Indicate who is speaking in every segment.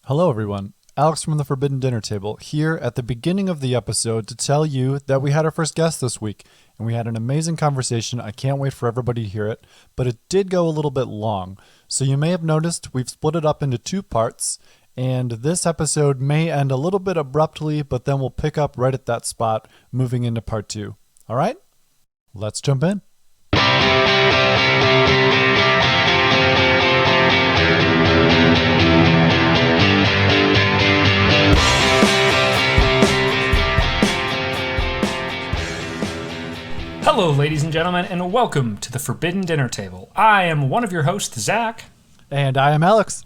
Speaker 1: Hello, everyone. Alex from the Forbidden Dinner Table here at the beginning of the episode to tell you that we had our first guest this week, and we had an amazing conversation. I can't wait for everybody to hear it, but it did go a little bit long. So you may have noticed we've split it up into two parts, and this episode may end a little bit abruptly, but then we'll pick up right at that spot, moving into part two. All right? Let's jump in.
Speaker 2: Hello, ladies and gentlemen, and welcome to the Forbidden Dinner Table. I am one of your hosts, Zach.
Speaker 1: And I am Alex.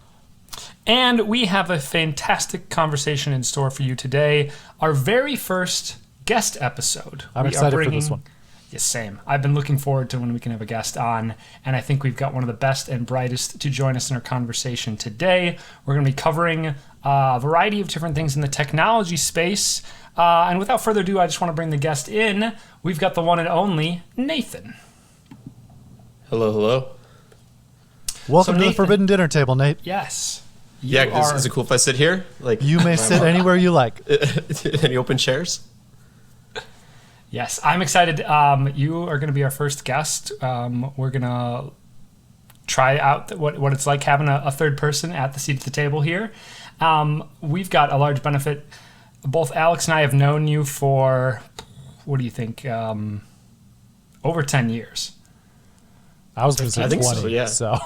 Speaker 2: And we have a fantastic conversation in store for you today. Our very first guest episode.
Speaker 1: I'm excited for this one.
Speaker 2: Yes, same. I've been looking forward to when we can have a guest on, and I think we've got one of the best and brightest to join us in our conversation today. We're going to be covering a variety of different things in the technology space. And without further ado, I just want to bring the guest in. We've got the one and only Nathan.
Speaker 3: Hello, hello.
Speaker 1: Welcome to the Forbidden Dinner Table, Nate.
Speaker 2: Yes.
Speaker 3: Is it cool if I sit here?
Speaker 1: You may sit anywhere you like.
Speaker 3: Any open chairs?
Speaker 2: Yes, I'm excited. You are going to be our first guest. We're going to try out what it's like having a third person at the seat at the table here. We've got a large benefit. Both Alex and I have known you for, what do you think, over 10 years.
Speaker 1: I was going to say 20,
Speaker 3: so, yeah.
Speaker 1: So.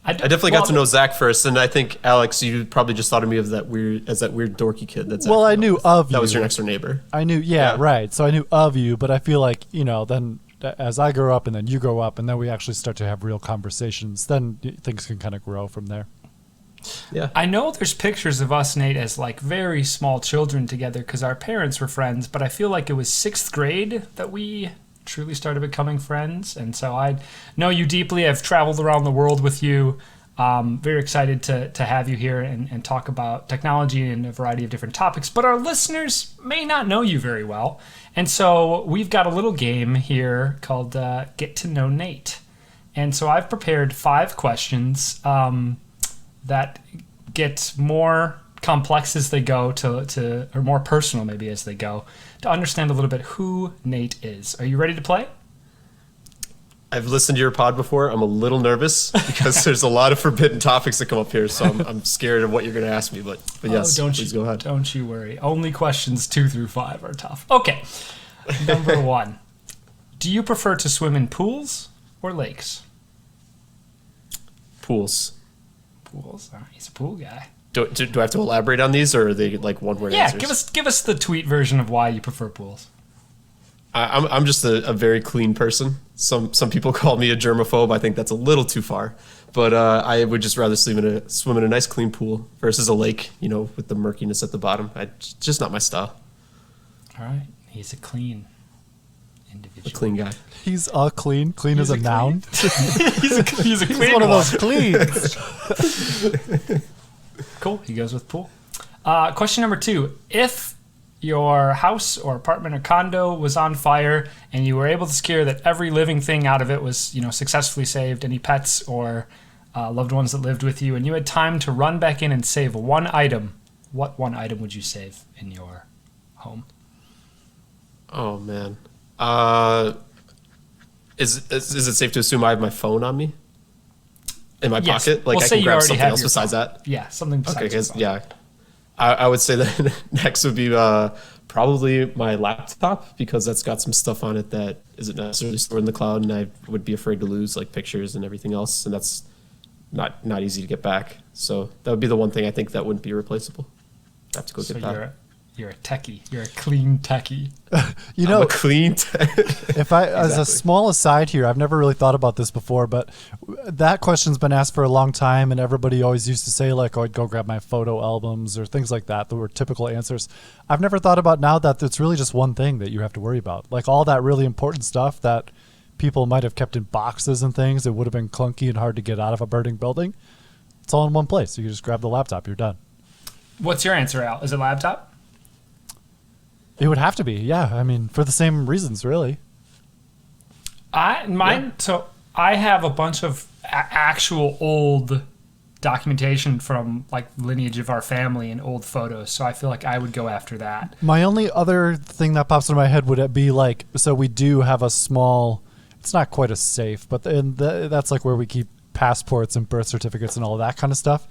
Speaker 3: I definitely got to know Zach first, and I think, Alex, you probably just thought of me as that weird dorky kid. That's
Speaker 1: well, I knew of you.
Speaker 3: That was your next door neighbor.
Speaker 1: I knew, yeah, right. So I knew of you, but I feel like, then as I grow up and then you grow up and then we actually start to have real conversations, then things can kind of grow from there.
Speaker 3: Yeah.
Speaker 2: I know there's pictures of us, Nate, as like very small children together because our parents were friends, but I feel like it was 6th grade that we truly started becoming friends. And so I know you deeply. I've traveled around the world with you. Very excited to have you here and talk about technology and a variety of different topics. But our listeners may not know you very well. And so we've got a little game here called Get to Know Nate. And so I've prepared 5 questions that get more complex as they go or more personal maybe as they go, to understand a little bit who Nate is. Are you ready to play?
Speaker 3: I've listened to your pod before. I'm a little nervous because there's a lot of forbidden topics that come up here, so I'm scared of what you're going to ask me. But yes, please go ahead.
Speaker 2: Don't you worry. Only questions 2 through 5 are tough. Okay, number 1. Do you prefer to swim in pools or lakes?
Speaker 3: Pools.
Speaker 2: Pools. Oh, he's a pool guy.
Speaker 3: Do I have to elaborate on these, or are they like one-word answers?
Speaker 2: Yeah, give us the tweet version of why you prefer pools.
Speaker 3: I'm just a very clean person. Some people call me a germaphobe. I think that's a little too far, but I would just rather swim in a nice clean pool versus a lake, with the murkiness at the bottom. Just not my style.
Speaker 2: All right, he's a clean individual.
Speaker 3: A clean guy.
Speaker 1: He's a clean. Clean is a noun.
Speaker 2: he's a clean.
Speaker 1: He's one of those cleans.
Speaker 2: Cool. He goes with pool. Question number 2. If your house or apartment or condo was on fire and you were able to secure that every living thing out of it was, successfully saved, any pets or loved ones that lived with you, and you had time to run back in and save one item, what one item would you save in your home?
Speaker 3: Oh, man. Is it safe to assume I have my phone on me? In my pocket? Like, I can grab something else besides that?
Speaker 2: Yeah, something besides your phone.
Speaker 3: Yeah. I would say that next would be probably my laptop, because that's got some stuff on it that isn't necessarily stored in the cloud, and I would be afraid to lose, like pictures and everything else, and that's not easy to get back. So that would be the one thing I think that wouldn't be replaceable. I have to go get that.
Speaker 2: You're a techie. You're a clean techie.
Speaker 3: I'm a clean
Speaker 1: As a small aside here, I've never really thought about this before, but that question's been asked for a long time, and everybody always used to say, like, oh, I'd go grab my photo albums or things like that. That were typical answers. I've never thought about now that it's really just one thing that you have to worry about. Like all that really important stuff that people might have kept in boxes and things, it would have been clunky and hard to get out of a burning building. It's all in one place. You just grab the laptop. You're done.
Speaker 2: What's your answer, Al? Is it laptop?
Speaker 1: It would have to be, yeah. I mean, for the same reasons, really.
Speaker 2: So I have a bunch of actual old documentation from like lineage of our family and old photos. So I feel like I would go after that.
Speaker 1: My only other thing that pops into my head would be like, so we do have a small, it's not quite a safe, but that's like where we keep passports and birth certificates and all that kind of stuff.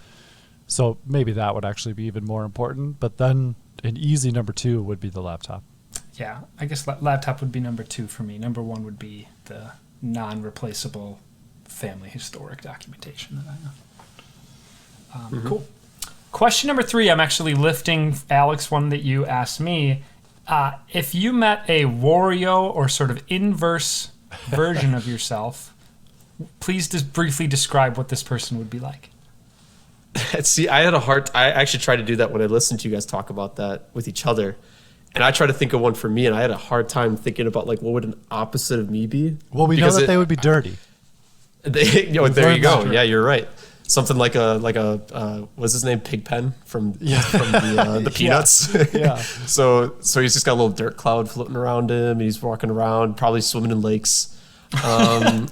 Speaker 1: So maybe that would actually be even more important. But then an easy number 2 would be the laptop.
Speaker 2: Yeah, I guess laptop would be number 2 for me. Number 1 would be the non-replaceable family historic documentation that I have. Cool. Question number 3, I'm actually lifting, Alex, one that you asked me. If you met a Wario or sort of inverse version of yourself, please just briefly describe what this person would be like.
Speaker 3: See, I actually tried to do that when I listened to you guys talk about that with each other. And I tried to think of one for me, and I had a hard time thinking about, like, what would an opposite of me be?
Speaker 1: Well, we know that they would be dirty.
Speaker 3: There you go. Yeah, you're right. Something like a what's his name? Pigpen from the Peanuts.
Speaker 1: Yeah.
Speaker 3: So he's just got a little dirt cloud floating around him. He's walking around, probably swimming in lakes. I'm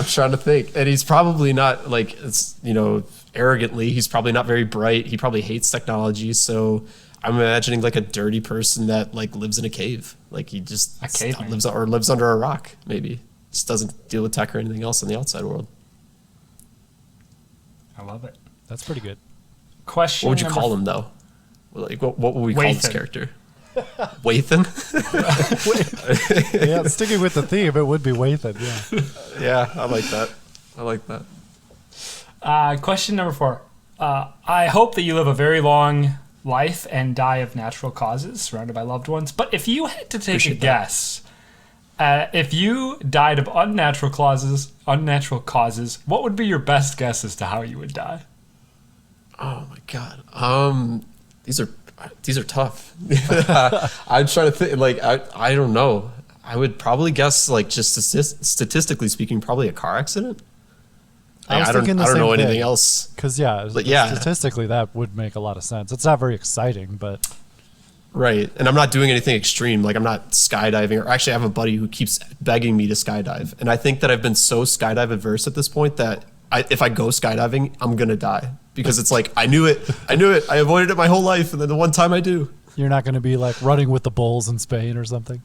Speaker 3: trying to think, and he's probably not like arrogantly. He's probably not very bright. He probably hates technology. So I'm imagining like a dirty person that like lives in a cave. Like he just lives under a rock. Maybe just doesn't deal with tech or anything else in the outside world.
Speaker 2: I love it.
Speaker 1: That's pretty good.
Speaker 2: Question.
Speaker 3: What would you call him though? Like what would we call this character? Wathan?
Speaker 1: Yeah, sticking with the theme, it would be Wathan. Yeah.
Speaker 3: Yeah, I like that.
Speaker 2: Question number 4. I hope that you live a very long life and die of natural causes, surrounded by loved ones. But if you had to take a guess, if you died of unnatural causes, what would be your best guess as to how you would die?
Speaker 3: Oh my god. These are tough. I'm trying to think. Like I don't know. I would probably guess, like, just statistically speaking, probably a car accident.
Speaker 1: I don't know
Speaker 3: anything else.
Speaker 1: Because statistically that would make a lot of sense. It's not very exciting, but
Speaker 3: right. And I'm not doing anything extreme. Like I'm not skydiving. Or actually, I have a buddy who keeps begging me to skydive, and I think that I've been so skydive adverse at this point that if I go skydiving, I'm gonna die. Because it's like, I knew it. I avoided it my whole life, and then the one time I do.
Speaker 1: You're not going to be like running with the bulls in Spain or something?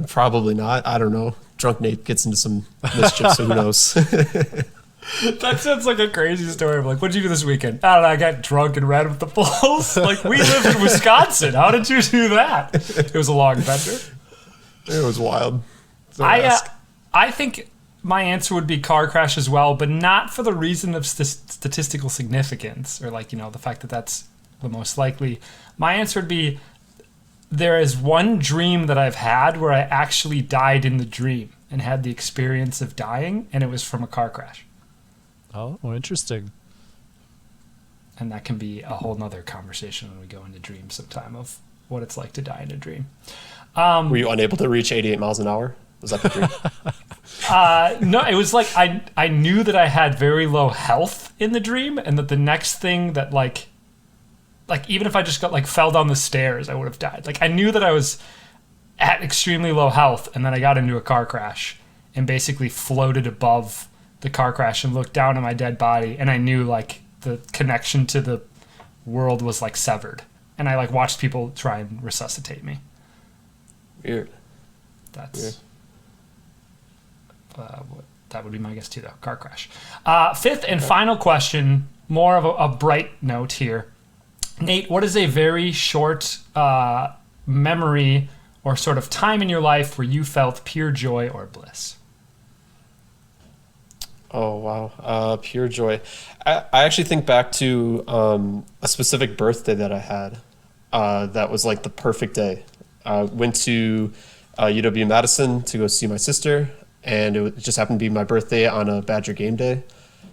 Speaker 3: Probably not. I don't know. Drunk Nate gets into some mischief, so who knows?
Speaker 2: That sounds like a crazy story. I'm like, what'd you do this weekend? I don't know. I got drunk and ran with the bulls. Like, we lived in Wisconsin. How did you do that? It was a long adventure.
Speaker 3: It was wild.
Speaker 2: I think my answer would be car crash as well, but not for the reason of statistical significance or the fact that that's the most likely. My answer would be, there is one dream that I've had where I actually died in the dream and had the experience of dying, and it was from a car crash.
Speaker 1: Oh, interesting.
Speaker 2: And that can be a whole nother conversation when we go into dreams sometime of what it's like to die in a dream.
Speaker 3: Were you unable to reach 88 miles an hour? Was that the dream?
Speaker 2: No, it was like I knew that I had very low health in the dream, and that the next thing that like even if I just fell down the stairs, I would have died. Like I knew that I was at extremely low health, and then I got into a car crash and basically floated above the car crash and looked down at my dead body, and I knew like the connection to the world was like severed, and I like watched people try and resuscitate me.
Speaker 3: Weird.
Speaker 2: That's weird. That would be my guess too, though. Car crash. Fifth and final question, more of a bright note here. Nate, what is a very short memory or sort of time in your life where you felt pure joy or bliss?
Speaker 3: Oh, wow. Pure joy. I actually think back to a specific birthday that I had that was like the perfect day. I went to UW-Madison to go see my sister, and it just happened to be my birthday on a Badger game day.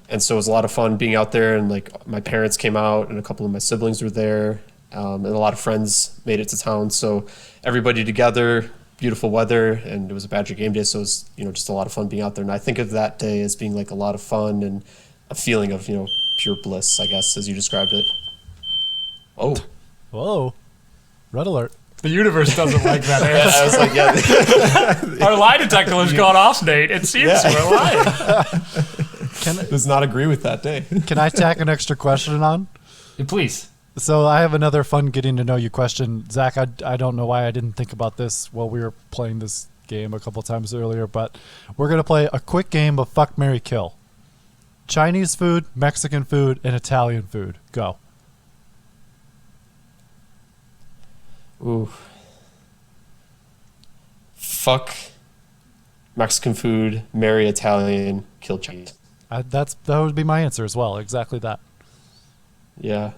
Speaker 3: And so it was a lot of fun being out there, and like my parents came out and a couple of my siblings were there, and a lot of friends made it to town. So everybody together, beautiful weather, and it was a Badger game day. So it was, just a lot of fun being out there. And I think of that day as being like a lot of fun and a feeling of, pure bliss, I guess, as you described it. Oh.
Speaker 1: Whoa. Red alert.
Speaker 2: The universe doesn't like that answer.
Speaker 3: I was like, yeah.
Speaker 2: Our lie detector has gone off, Nate. It seems we're lying.
Speaker 3: does not agree with that day.
Speaker 1: Can I tack an extra question on?
Speaker 2: Please.
Speaker 1: So I have another fun getting to know you question. Zach, I don't know why I didn't think about this while we were playing this game a couple times earlier, but we're going to play a quick game of Fuck, Marry, Kill. Chinese food, Mexican food, and Italian food. Go.
Speaker 3: Ooh. Fuck Mexican food, marry Italian, kill Chinese.
Speaker 1: That would be my answer as well. Exactly that.
Speaker 3: Yeah.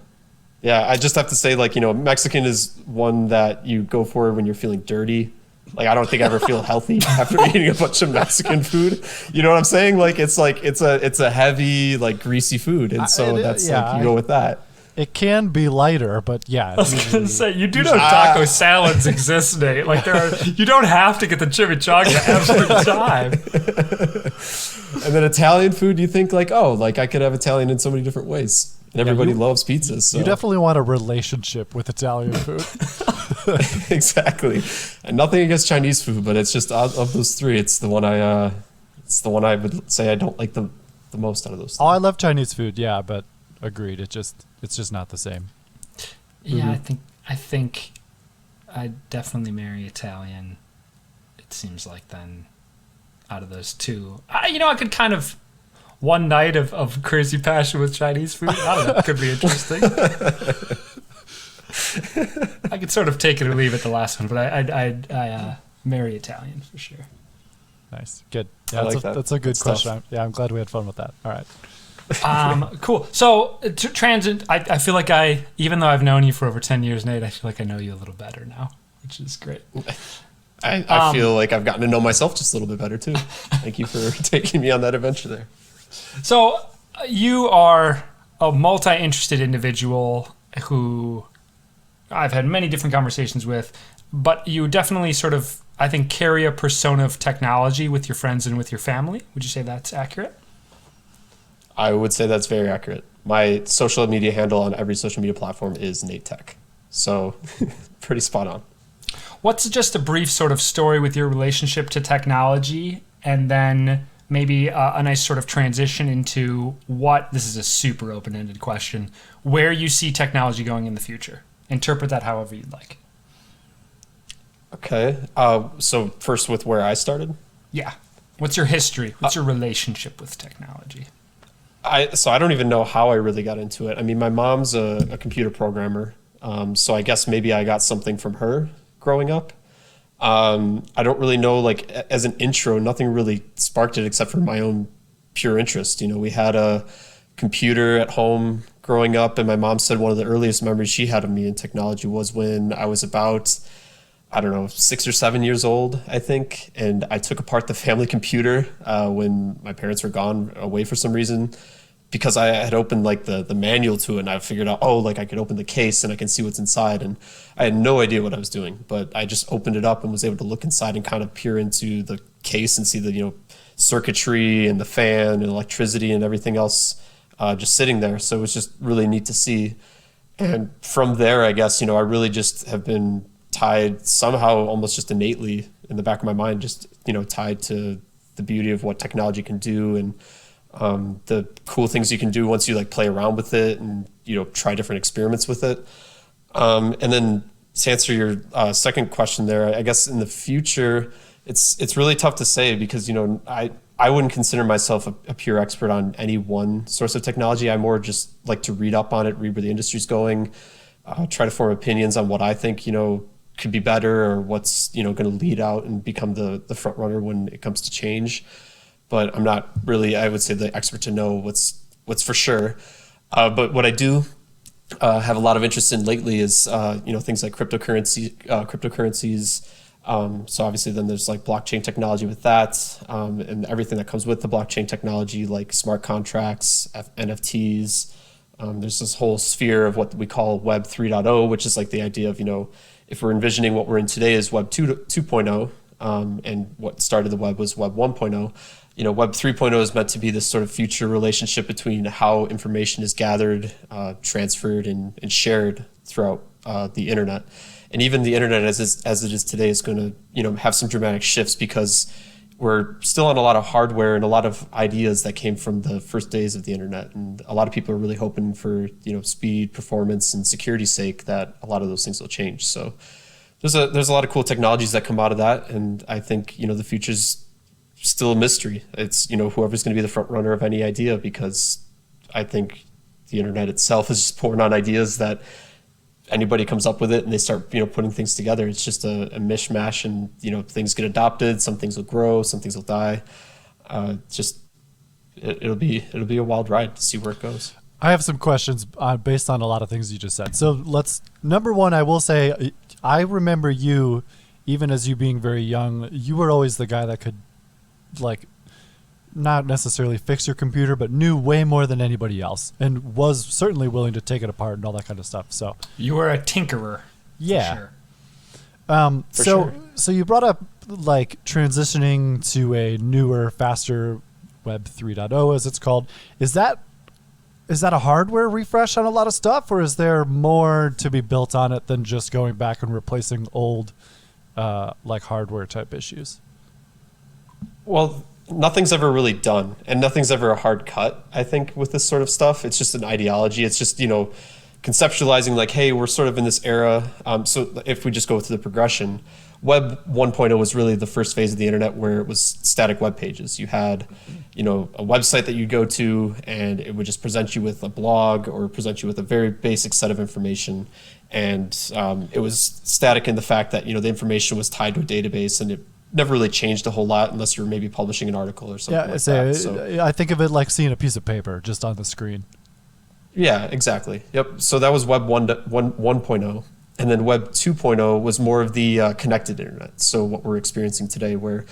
Speaker 3: Yeah, I just have to say, like, Mexican is one that you go for when you're feeling dirty. Like, I don't think I ever feel healthy after eating a bunch of Mexican food. You know what I'm saying? Like, it's a heavy, like, greasy food, and so you go with that.
Speaker 1: It can be lighter, but yeah.
Speaker 2: I was gonna say, you do know taco salads exist, Nate. Like, you don't have to get the chimichanga every time.
Speaker 3: And then Italian food, you think like, oh, like I could have Italian in so many different ways. And everybody loves pizzas. So.
Speaker 1: You definitely want a relationship with Italian food.
Speaker 3: Exactly. And nothing against Chinese food, but it's just of those three, it's the one I would say I don't like the most out of those.
Speaker 1: Oh, I love Chinese food, yeah, but agreed. It's just not the same.
Speaker 2: Yeah, I think I'd definitely marry Italian. It seems like then out of those two, I could kind of one night of crazy passion with Chinese food. I don't know, it could be interesting. I could sort of take it or leave it the last one, but I marry Italian for sure.
Speaker 1: Nice, good. Yeah, that's a good
Speaker 3: That's
Speaker 1: question. I'm glad we had fun with that. All right.
Speaker 2: Cool. So transit, I feel like even though I've known you for over 10 years, Nate, I feel like I know you a little better now, which is great.
Speaker 3: I feel like I've gotten to know myself just a little bit better too. Thank you for taking me on that adventure there.
Speaker 2: So you are a multi-interested individual who I've had many different conversations with, but you definitely sort of, I think, carry a persona of technology with your friends and with your family. Would you say that's accurate?
Speaker 3: I would say that's very accurate. My social media handle on every social media platform is Nate Tech. So pretty spot on.
Speaker 2: What's just a brief sort of story with your relationship to technology, and then maybe a nice sort of transition into this is a super open-ended question, where you see technology going in the future. Interpret that however you'd like.
Speaker 3: Okay. So first with where I started?
Speaker 2: Yeah. What's your history? What's your relationship with technology?
Speaker 3: So I don't even know how I really got into it. I mean, my mom's a computer programmer. So I guess maybe I got something from her growing up. I don't really know, like as an intro, nothing really sparked it except for my own pure interest. We had a computer at home growing up, and my mom said one of the earliest memories she had of me in technology was when I was about, 6 or 7 years old, I think. And I took apart the family computer when my parents were gone away for some reason, because I had opened like the manual to it, and I figured out, I could open the case and I can see what's inside. And I had no idea what I was doing, but I just opened it up and was able to look inside and kind of peer into the case and see the, circuitry and the fan and electricity and everything else just sitting there. So it was just really neat to see. And from there, I guess, I really just have been tied somehow almost just innately in the back of my mind, just, tied to the beauty of what technology can do and the cool things you can do once you like play around with it and, try different experiments with it. And then to answer your second question there, I guess in the future, it's really tough to say because, I wouldn't consider myself a pure expert on any one source of technology. I more just like to read up on it, read where the industry's going, try to form opinions on what I think, could be better or what's, going to lead out and become the front runner when it comes to change. But I'm not really, I would say, the expert to know what's for sure. But what I do have a lot of interest in lately is, things like cryptocurrencies. So obviously then there's like blockchain technology with that and everything that comes with the blockchain technology, like smart contracts, NFTs. There's this whole sphere of what we call Web 3.0, which is like the idea of, if we're envisioning what we're in today is Web 2.0, and what started the web was Web 1.0. Web 3.0 is meant to be this sort of future relationship between how information is gathered, transferred, and shared throughout the internet. And even the internet as it is today is going to, have some dramatic shifts because we're still on a lot of hardware and a lot of ideas that came from the first days of the internet. And a lot of people are really hoping for, speed, performance, and security's sake that a lot of those things will change. So there's a lot of cool technologies that come out of that. And I think, the future's still a mystery. It's, whoever's going to be the front runner of any idea, because I think the internet itself is just pouring on ideas that anybody comes up with it and they start, putting things together. It's just a mishmash, and, things get adopted. Some things will grow, some things will die. It'll be a wild ride to see where it goes.
Speaker 1: I have some questions based on a lot of things you just said. So number one, I will say, I remember you, even as you being very young, you were always the guy that could, not necessarily fix your computer, but knew way more than anybody else, and was certainly willing to take it apart and all that kind of stuff. So
Speaker 2: you were a tinkerer.
Speaker 1: Yeah.
Speaker 2: For sure.
Speaker 1: So you brought up transitioning to a newer, faster Web 3.0, as it's called. Is that a hardware refresh on a lot of stuff, or is there more to be built on it than just going back and replacing old hardware type issues?
Speaker 3: Well, nothing's ever really done, and nothing's ever a hard cut, I think, with this sort of stuff. It's just an ideology. It's just, conceptualizing hey, we're sort of in this era. So if we just go through the progression, Web 1.0 was really the first phase of the internet where it was static web pages. You had, a website that you'd go to, and it would just present you with a blog or present you with a very basic set of information. And it was static in the fact that, the information was tied to a database, and it never really changed a whole lot unless you're maybe publishing an article or something that. So
Speaker 1: I think of it like seeing a piece of paper just on the screen.
Speaker 3: Yeah, exactly. Yep. So that was Web 1.0. And then Web 2.0 was more of the connected internet. So what we're experiencing today, where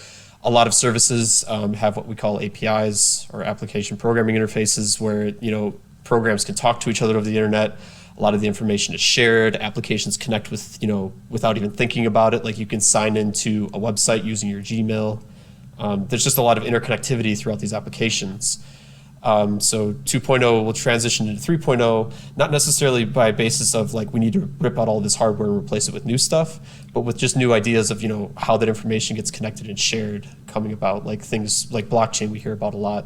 Speaker 3: a lot of services have what we call APIs, or application programming interfaces, where programs can talk to each other over the internet. A lot of the information is shared. Applications connect with, without even thinking about it. Like you can sign into a website using your Gmail. There's just a lot of interconnectivity throughout these applications. So 2.0 will transition into 3.0, not necessarily by basis of we need to rip out all this hardware and replace it with new stuff, but with just new ideas of, how that information gets connected and shared coming about, things like blockchain we hear about a lot.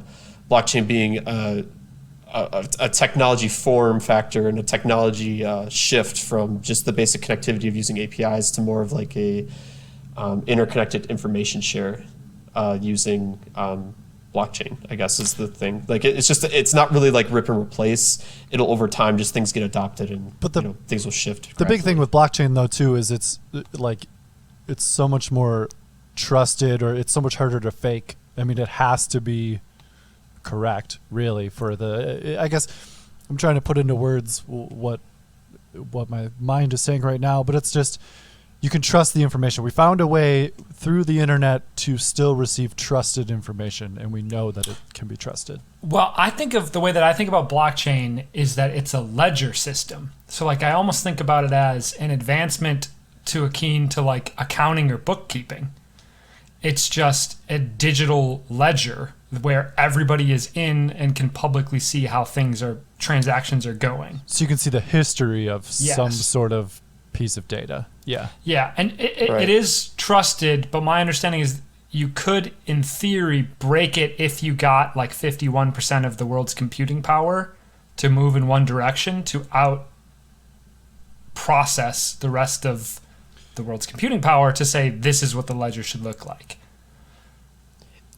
Speaker 3: Blockchain being a technology form factor and a technology shift from just the basic connectivity of using APIs to more of a interconnected information share using blockchain, I guess, is the thing. It's not really rip and replace. It'll over time, just things get adopted, and things will shift.
Speaker 1: The big thing with blockchain though too is it's so much more trusted, or it's so much harder to fake. I mean, it has to be correct, really, for I guess I'm trying to put into words what my mind is saying right now, but it's just, you can trust the information. We found a way through the internet to still receive trusted information, and we know that it can be trusted.
Speaker 2: Well, I think of the way that I think about blockchain is that it's a ledger system. So I almost think about it as an advancement to akin to accounting or bookkeeping. It's just a digital ledger where everybody is in and can publicly see how transactions are going.
Speaker 1: So you can see the history of some sort of piece of data. Yeah.
Speaker 2: Yeah, and it is trusted, but my understanding is you could, in theory, break it if you got 51% of the world's computing power to move in one direction to out-process the rest of the world's computing power to say this is what the ledger should look like.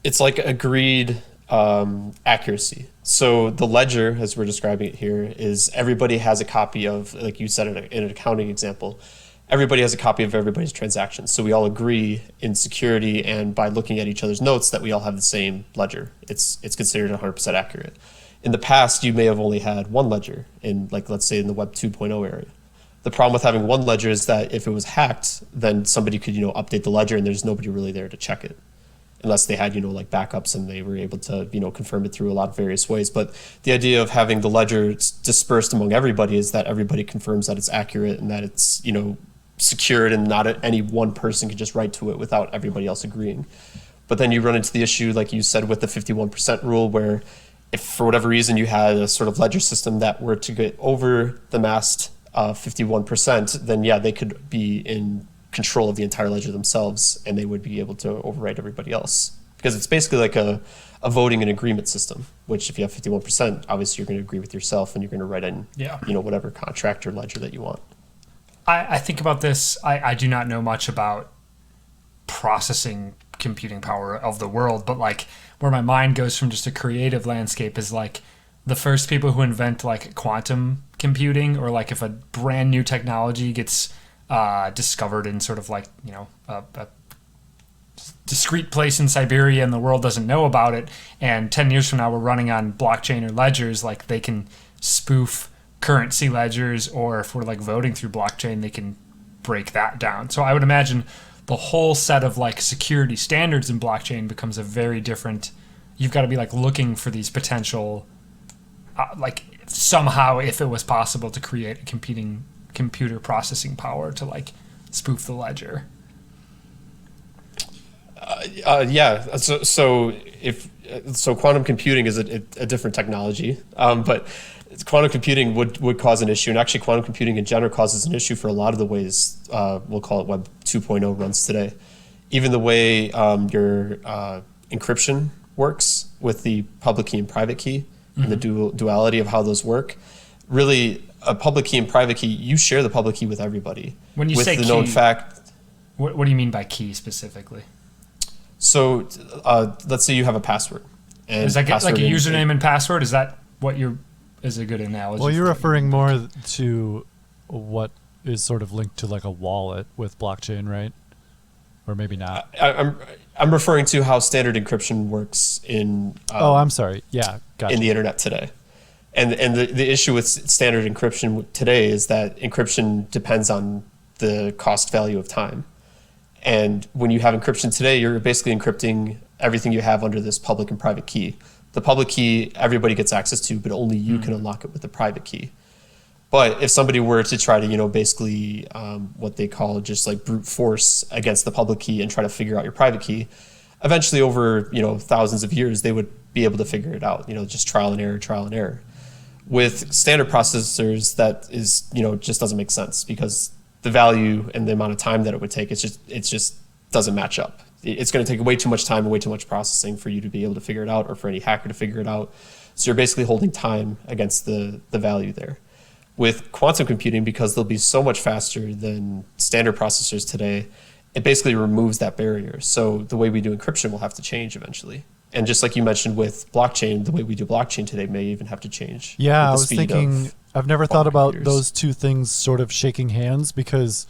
Speaker 3: It's agreed accuracy. So the ledger, as we're describing it here, is everybody has a copy of, like you said in an accounting example, everybody has a copy of everybody's transactions. So we all agree in security and by looking at each other's notes that we all have the same ledger. It's considered 100% accurate. In the past, you may have only had one ledger in, let's say in the Web 2.0 area. The problem with having one ledger is that if it was hacked, then somebody could, update the ledger and there's nobody really there to check it. Unless they had, backups and they were able to, confirm it through a lot of various ways. But the idea of having the ledger dispersed among everybody is that everybody confirms that it's accurate and that it's, secured, and not any one person can just write to it without everybody else agreeing. But then you run into the issue, like you said, with the 51% rule, where if for whatever reason you had a sort of ledger system that were to get over the masked 51%, then they could be in control of the entire ledger themselves, and they would be able to overwrite everybody else because it's basically like a voting and agreement system, which if you have 51%, obviously you're going to agree with yourself and you're going to write in, whatever contract or ledger that you want.
Speaker 2: I think about this. I do not know much about processing computing power of the world, but like where my mind goes from just a creative landscape is like the first people who invent like quantum computing, or like if a brand new technology gets discovered in sort of like, a discrete place in Siberia and the world doesn't know about it, and 10 years from now we're running on blockchain or ledgers, like they can spoof currency ledgers, or if we're like voting through blockchain, they can break that down. So I would imagine the whole set of like security standards in blockchain becomes a very different. You've got to be like looking for these potential like somehow, if it was possible to create a computer processing power to like spoof the ledger.
Speaker 3: So quantum computing is a different technology, but quantum computing would cause an issue, and actually quantum computing in general causes an issue for a lot of the ways we'll call it Web 2.0 runs today. Even the way your encryption works with the public key and private key, and the duality of how those work. Really, a public key and private key, you share the public key with everybody.
Speaker 2: When you
Speaker 3: with
Speaker 2: say
Speaker 3: the
Speaker 2: key,
Speaker 3: known fact,
Speaker 2: what do you mean by key specifically?
Speaker 3: So let's say you have a password. And
Speaker 2: is that like a username and password? Is that what is a good analogy?
Speaker 1: Well, you're referring more to what is sort of linked to like a wallet with blockchain, right? Or maybe not.
Speaker 3: I'm referring to how standard encryption works in.
Speaker 1: I'm sorry. Yeah, gotcha.
Speaker 3: In the internet today, and the issue with standard encryption today is that encryption depends on the cost value of time. And when you have encryption today, you're basically encrypting everything you have under this public and private key. The public key, everybody gets access to, but only you can unlock it with the private key. But if somebody were to try to, basically what they call just like brute force against the public key and try to figure out your private key, eventually over, thousands of years, they would be able to figure it out, just trial and error. With standard processors, that is, just doesn't make sense, because the value and the amount of time that it would take, it just doesn't match up. It's going to take way too much time and way too much processing for you to be able to figure it out, or for any hacker to figure it out. So you're basically holding time against the value there. With quantum computing, because they'll be so much faster than standard processors today, it basically removes that barrier. So the way we do encryption will have to change eventually. And just like you mentioned with blockchain, the way we do blockchain today may even have to change.
Speaker 1: Yeah, I was thinking, I've never thought about those two things sort of shaking hands, because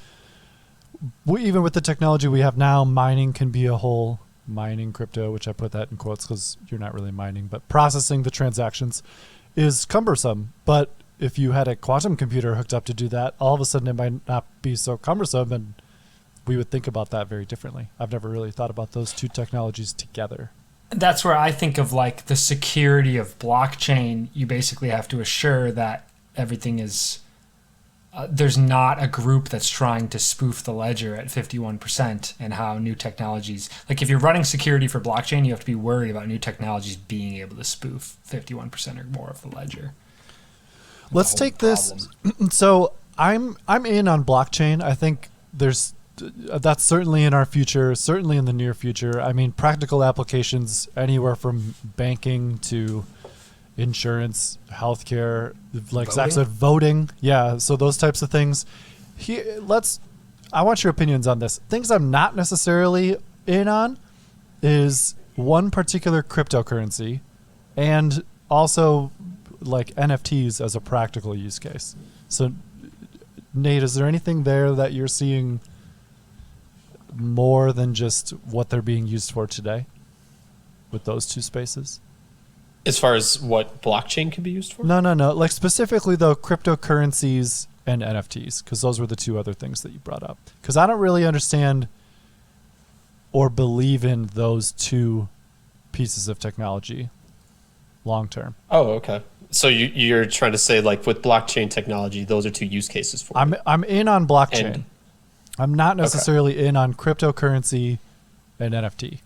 Speaker 1: even with the technology we have now, mining can be a whole mining crypto, which I put that in quotes because you're not really mining, but processing the transactions is cumbersome. But if you had a quantum computer hooked up to do that, all of a sudden it might not be so cumbersome, and we would think about that very differently. I've never really thought about those two technologies together.
Speaker 2: That's where I think of like the security of blockchain. You basically have to assure that everything is there's not a group that's trying to spoof the ledger at 51%, and how new technologies, like if you're running security for blockchain, you have to be worried about new technologies being able to spoof 51% or more of the ledger.
Speaker 1: Let's take this. So I'm in on blockchain. I think that's certainly in our future, certainly in the near future. I mean, practical applications anywhere from banking to insurance, healthcare, like Zach said, voting. Yeah, so those types of things. I want your opinions on this. Things I'm not necessarily in on is one particular cryptocurrency, and also like NFTs as a practical use case. So Nate, is there anything there that you're seeing more than just what they're being used for today with those two spaces?
Speaker 3: As far as what blockchain can be used for?
Speaker 1: No. Like specifically though, cryptocurrencies and NFTs, because those were the two other things that you brought up. Because I don't really understand or believe in those two pieces of technology long term.
Speaker 3: Oh, okay. So you're trying to say, like, with blockchain technology, those are two use cases for it.
Speaker 1: I'm in on blockchain. I'm not necessarily in on cryptocurrency and NFT.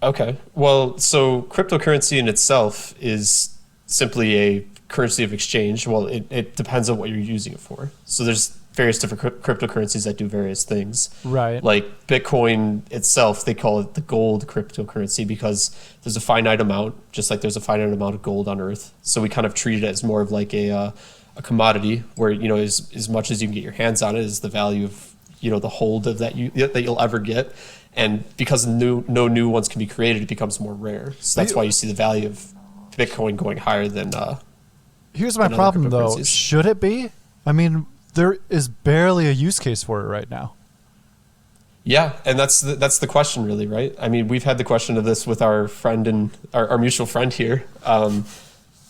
Speaker 3: Okay. Well, so cryptocurrency in itself is simply a currency of exchange. Well, it depends on what you're using it for. So there's various different cryptocurrencies that do various things.
Speaker 1: Right.
Speaker 3: Like Bitcoin itself, they call it the gold cryptocurrency because there's a finite amount, just like there's a finite amount of gold on Earth. So we kind of treat it as more of like a commodity where, as much as you can get your hands on it is the value of, the hold of that you'll ever get. And because no new ones can be created, it becomes more rare. So that's why you see the value of Bitcoin going higher than
Speaker 1: Here's my problem, though. Should it be? I mean, there is barely a use case for it right now.
Speaker 3: Yeah, and that's the question, really, right? I mean, we've had the question of this with our friend and our mutual friend here.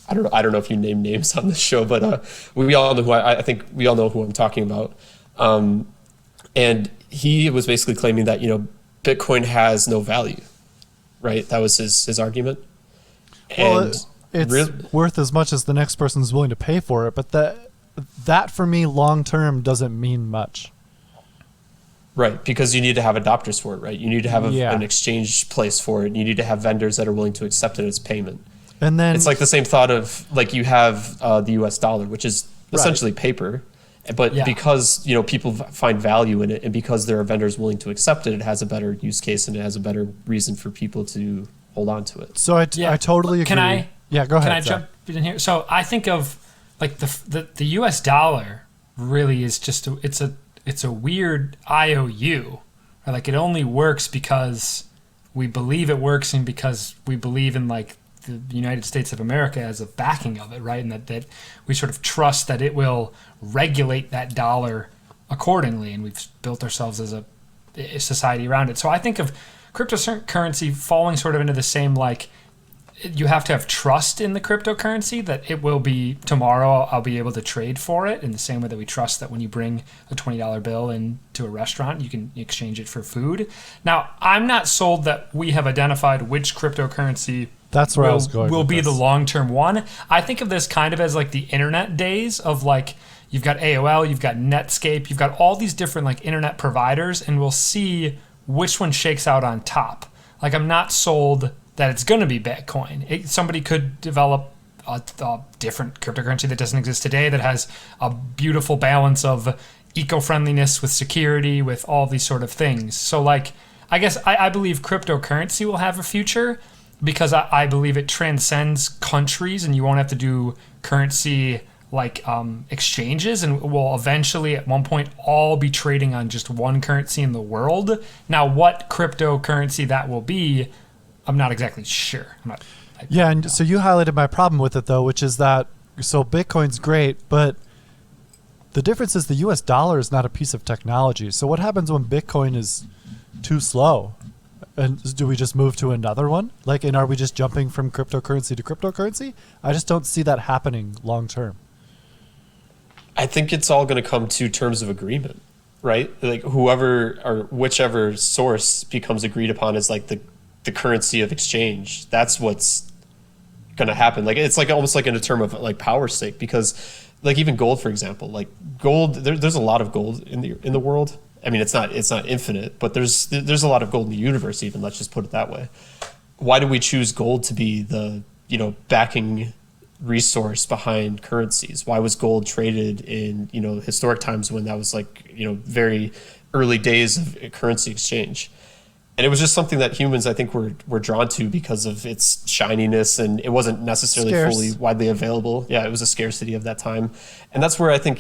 Speaker 3: I don't know if you name names on this show, but we all know who I think we all know who I'm talking about. And he was basically claiming that Bitcoin has no value, right? That was his argument.
Speaker 1: Well, it's worth as much as the next person is willing to pay for it, but that for me long term doesn't mean much.
Speaker 3: Right, because you need to have adopters for it, right? You need to have an exchange place for it. You need to have vendors that are willing to accept it as payment.
Speaker 1: And then
Speaker 3: it's like the same thought of like you have the U.S. dollar, which is essentially paper, but because people find value in it, and because there are vendors willing to accept it, it has a better use case and it has a better reason for people to hold on to it.
Speaker 1: So I totally agree.
Speaker 2: Can I?
Speaker 1: Yeah, go ahead.
Speaker 2: Can I jump in here? So I think of like the U.S. dollar really is just it's a weird IOU. Right? Like it only works because we believe it works and because we believe in like the United States of America as a backing of it, right? And that we sort of trust that it will regulate that dollar accordingly, and we've built ourselves as a society around it. So I think of cryptocurrency falling sort of into the same, like, you have to have trust in the cryptocurrency that it will be tomorrow I'll be able to trade for it, in the same way that we trust that when you bring a $20 bill into a restaurant, you can exchange it for food. Now, I'm not sold that we have identified which cryptocurrency
Speaker 1: that's where I was going
Speaker 2: will
Speaker 1: with
Speaker 2: be
Speaker 1: this.
Speaker 2: the long-term one. I think of this kind of as like the internet days of like, you've got AOL, you've got Netscape, you've got all these different like internet providers, and we'll see which one shakes out on top. Like, I'm not sold that it's going to be Bitcoin. Somebody could develop a different cryptocurrency that doesn't exist today that has a beautiful balance of eco-friendliness with security, with all these sort of things. So like, I guess I believe cryptocurrency will have a future because I believe it transcends countries, and you won't have to do currency like exchanges, and we'll eventually at one point all be trading on just one currency in the world. Now, what cryptocurrency that will be, I'm not exactly sure.
Speaker 1: So you highlighted my problem with it, though, which is that, so Bitcoin's great, but the difference is the US dollar is not a piece of technology. So what happens when Bitcoin is too slow? And do we just move to another one? Like, and are we just jumping from cryptocurrency to cryptocurrency? I just don't see that happening long term.
Speaker 3: I think it's all going to come to terms of agreement, right? Like whoever or whichever source becomes agreed upon as like the currency of exchange. That's what's going to happen. Like, it's like almost like in a term of like power stake, because like even gold, for example, like gold, there's a lot of gold in the world. I mean, it's not infinite, but there's a lot of gold in the universe even, let's just put it that way. Why do we choose gold to be the, backing resource behind currencies? Why was gold traded in, historic times when that was like, very early days of currency exchange? And it was just something that humans, I think, were drawn to because of its shininess, and it wasn't necessarily fully widely available. Yeah, it was a scarcity of that time. And that's where I think,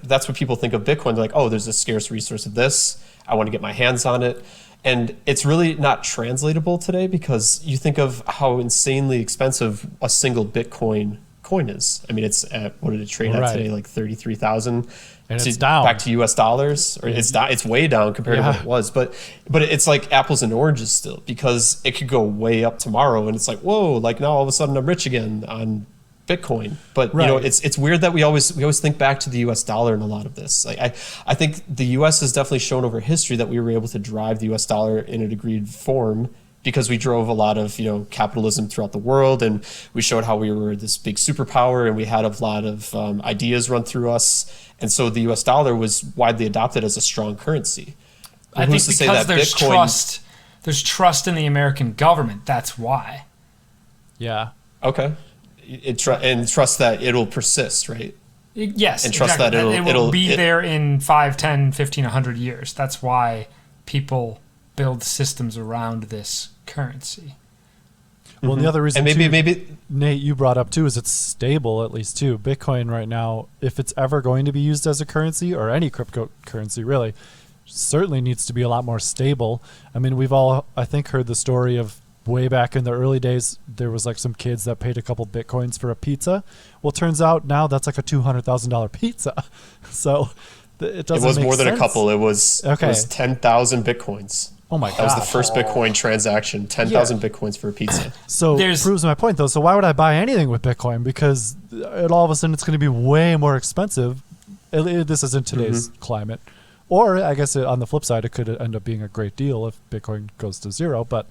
Speaker 3: that's what people think of Bitcoin. They're like, oh, there's a scarce resource of this. I want to get my hands on it. And it's really not translatable today, because you think of how insanely expensive a single Bitcoin coin is. I mean, it's at, what did it trade at today? Like 33,000.
Speaker 1: And it's down.
Speaker 3: Back to US dollars, or it's way down compared to what it was. But it's like apples and oranges still, because it could go way up tomorrow, and it's like, whoa, like now all of a sudden I'm rich again on Bitcoin. But it's weird that we always think back to the US dollar in a lot of this. Like I think the US has definitely shown over history that we were able to drive the US dollar in a degreed form, because we drove a lot of capitalism throughout the world, and we showed how we were this big superpower, and we had a lot of ideas run through us, and so the U.S. dollar was widely adopted as a strong currency.
Speaker 2: I think because there's trust in the American government. That's why.
Speaker 1: Yeah.
Speaker 3: Okay. And trust that it'll persist, right?
Speaker 2: Yes,
Speaker 3: and trust
Speaker 2: exactly.
Speaker 3: that
Speaker 2: it will be there in 5, 10, 15, 100 years. That's why people build systems around this currency.
Speaker 1: Well, the other reason,
Speaker 3: and maybe
Speaker 1: Nate, you brought up too, is it's stable at least too. Bitcoin right now, if it's ever going to be used as a currency or any cryptocurrency really, certainly needs to be a lot more stable. I mean, we've all, I think, heard the story of way back in the early days, there was like some kids that paid a couple Bitcoins for a pizza. Well, turns out now that's like a $200,000 pizza. So it doesn't.
Speaker 3: It was
Speaker 1: make
Speaker 3: more than
Speaker 1: sense.
Speaker 3: a couple. It was 10,000 Bitcoins.
Speaker 1: Oh my god!
Speaker 3: That was the first Bitcoin transaction. 10,000 Bitcoins for a pizza.
Speaker 1: So it proves my point, though. So why would I buy anything with Bitcoin? Because all of a sudden it's going to be way more expensive. This is in today's climate. Or I guess on the flip side, it could end up being a great deal if Bitcoin goes to zero. But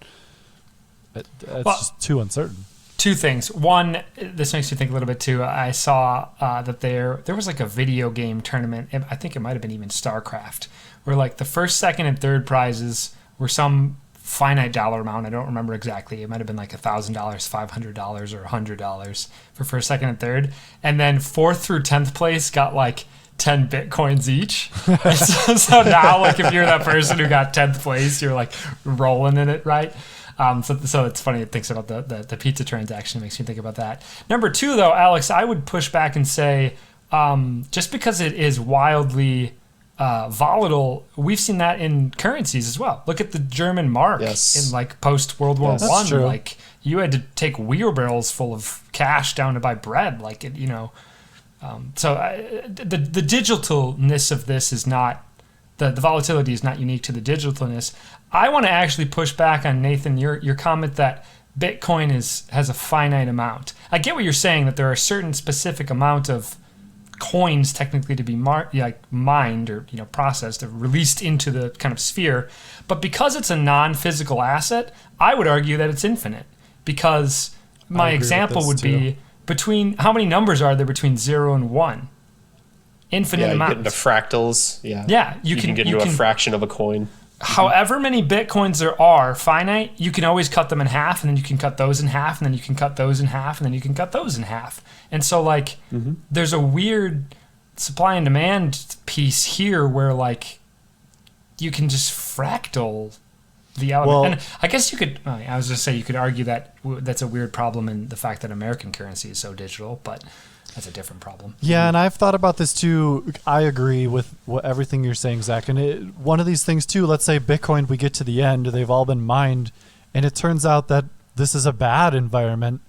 Speaker 1: it's just too uncertain.
Speaker 2: Two things. One, this makes me think a little bit too. I saw that there was like a video game tournament. I think it might have been even StarCraft, where like the first, second, and third prizes were some finite dollar amount. I don't remember exactly. It might have been like $1,000, $500, or $100 for first, second, and third. And then 4th through 10th place got like 10 Bitcoins each. And so now, like, if you're that person who got 10th place, you're like rolling in it, right? So it's funny. It thinks about the pizza transaction. It makes me think about that. Number 2, though, Alex, I would push back and say, just because it is wildly volatile, we've seen that in currencies as well. Look at the German mark in like post World War One. Like you had to take wheelbarrows full of cash down to buy bread. Like it, So the digitalness of this is not the volatility is not unique to the digitalness. I want to actually push back on Nathan your comment that Bitcoin has a finite amount. I get what you're saying, that there are a certain specific amount of coins technically to be mined or processed or released into the kind of sphere, but because it's a non-physical asset, I would argue that it's infinite. Because my example would be between how many numbers are there between 0 and 1? Infinite amount.
Speaker 3: You get into fractals.
Speaker 2: Yeah,
Speaker 3: you can get into a fraction of a coin.
Speaker 2: However many Bitcoins there are finite, you can always cut them in half, and then you can cut those in half, and then you can cut those in half, and then you can cut those in half. And so, like, there's a weird supply and demand piece here where, like, you can just fractal the element.
Speaker 1: Well,
Speaker 2: and I guess you could, I was just saying, you could argue that that's a weird problem in the fact that American currency is so digital, but that's a different problem.
Speaker 1: Yeah, and I've thought about this too. I agree with everything you're saying, Zach. And one of these things too, let's say Bitcoin, we get to the end, they've all been mined, and it turns out that this is a bad environment,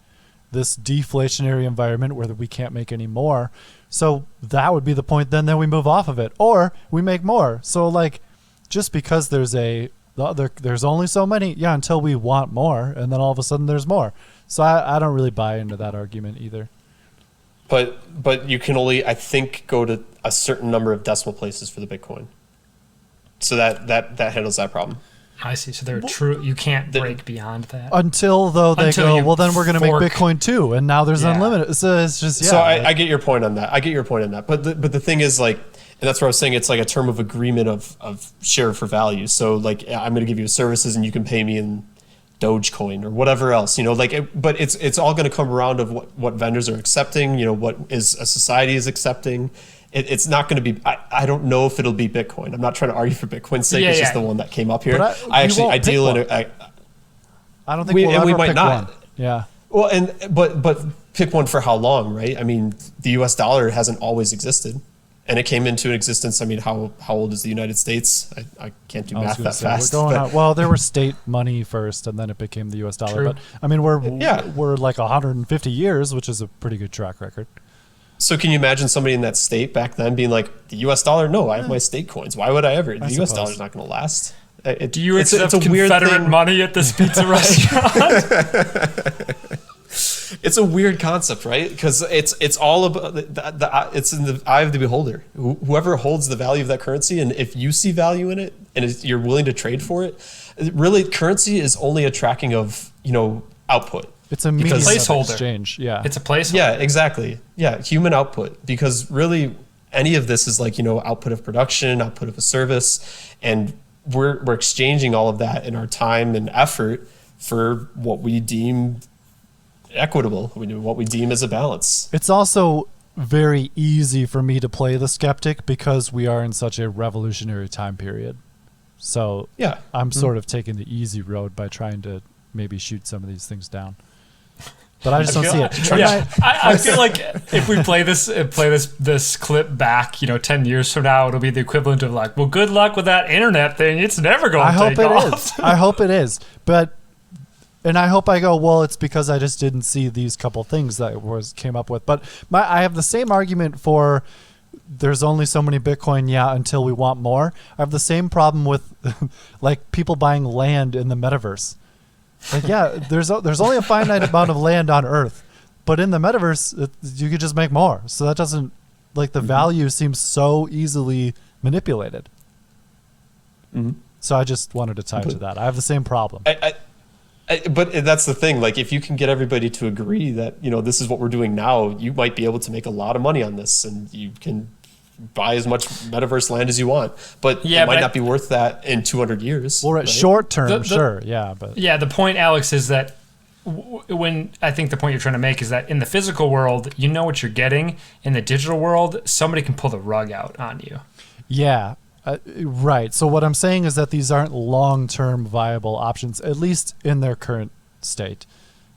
Speaker 1: this deflationary environment where we can't make any more. So that would be the point then we move off of it, or we make more. So like, just because there's only so many, until we want more, and then all of a sudden there's more. So I don't really buy into that argument either.
Speaker 3: But you can only, I think, go to a certain number of decimal places for the Bitcoin. So that handles that problem.
Speaker 2: I see. So they're true. You can't break beyond that
Speaker 1: until they go. Well, then we're going to make Bitcoin too, and now there's unlimited. So it's just
Speaker 3: So I get your point on that. But the thing is, like, and that's what I was saying. It's like a term of agreement of share for value. So like, I'm going to give you services, and you can pay me in Dogecoin or whatever else, but it's all going to come around of what vendors are accepting, what is a society is accepting. It's not going to be, I don't know if it'll be Bitcoin. I'm not trying to argue for Bitcoin's sake. It's just the one that came up here. I deal in I
Speaker 1: don't think we might pick not. One. Yeah.
Speaker 3: Well, but pick one for how long, right? I mean, the US dollar hasn't always existed. And it came into existence. I mean, how old is the United States? I can't do math that fast.
Speaker 1: Well, there was state money first, and then it became the U.S. dollar.
Speaker 2: True.
Speaker 1: But I mean, we're like 150 years, which is a pretty good track record.
Speaker 3: So can you imagine somebody in that state back then being like, the U.S. dollar? No, I have my state coins. Why would I ever? The U.S. dollar is not going to last.
Speaker 2: Do you accept Confederate money at this pizza restaurant?
Speaker 3: It's a weird concept, right? Because it's all about it's in the eye of the beholder. Whoever holds the value of that currency, and if you see value in it and you're willing to trade for it, really currency is only a tracking of output.
Speaker 1: It's a placeholder exchange. Yeah,
Speaker 2: it's a placeholder.
Speaker 3: Yeah, exactly. Yeah, human output. Because really, any of this is like output of production, output of a service, and we're exchanging all of that in our time and effort for what we deem equitable, what we deem as a balance.
Speaker 1: It's also very easy for me to play the skeptic because we are in such a revolutionary time period. So
Speaker 3: Yeah.
Speaker 1: I'm sort of taking the easy road by trying to maybe shoot some of these things down. But I just don't see it.
Speaker 2: Yeah, I feel like if we play this clip back, 10 years from now, it'll be the equivalent of like, well, good luck with that internet thing. It's never going to take off.
Speaker 1: I hope it is. And I hope I go, well, it's because I just didn't see these couple things that came up with. But I have the same argument for there's only so many Bitcoin, until we want more. I have the same problem with like people buying land in the metaverse. Like, there's only a finite amount of land on Earth, but in the metaverse, you could just make more. So that doesn't, like, the value seems so easily manipulated.
Speaker 3: Mm-hmm.
Speaker 1: So I just wanted to tie to that. I have the same problem.
Speaker 3: But that's the thing. Like, if you can get everybody to agree that, this is what we're doing now, you might be able to make a lot of money on this, and you can buy as much metaverse land as you want. But it might not be worth that in 200 years.
Speaker 1: Well, right? Short term, sure. Yeah. But
Speaker 2: the point, Alex, is that when I think the point you're trying to make is that in the physical world, you know what you're getting. In the digital world, somebody can pull the rug out on you.
Speaker 1: Yeah. Right. So what I'm saying is that these aren't long-term viable options, at least in their current state.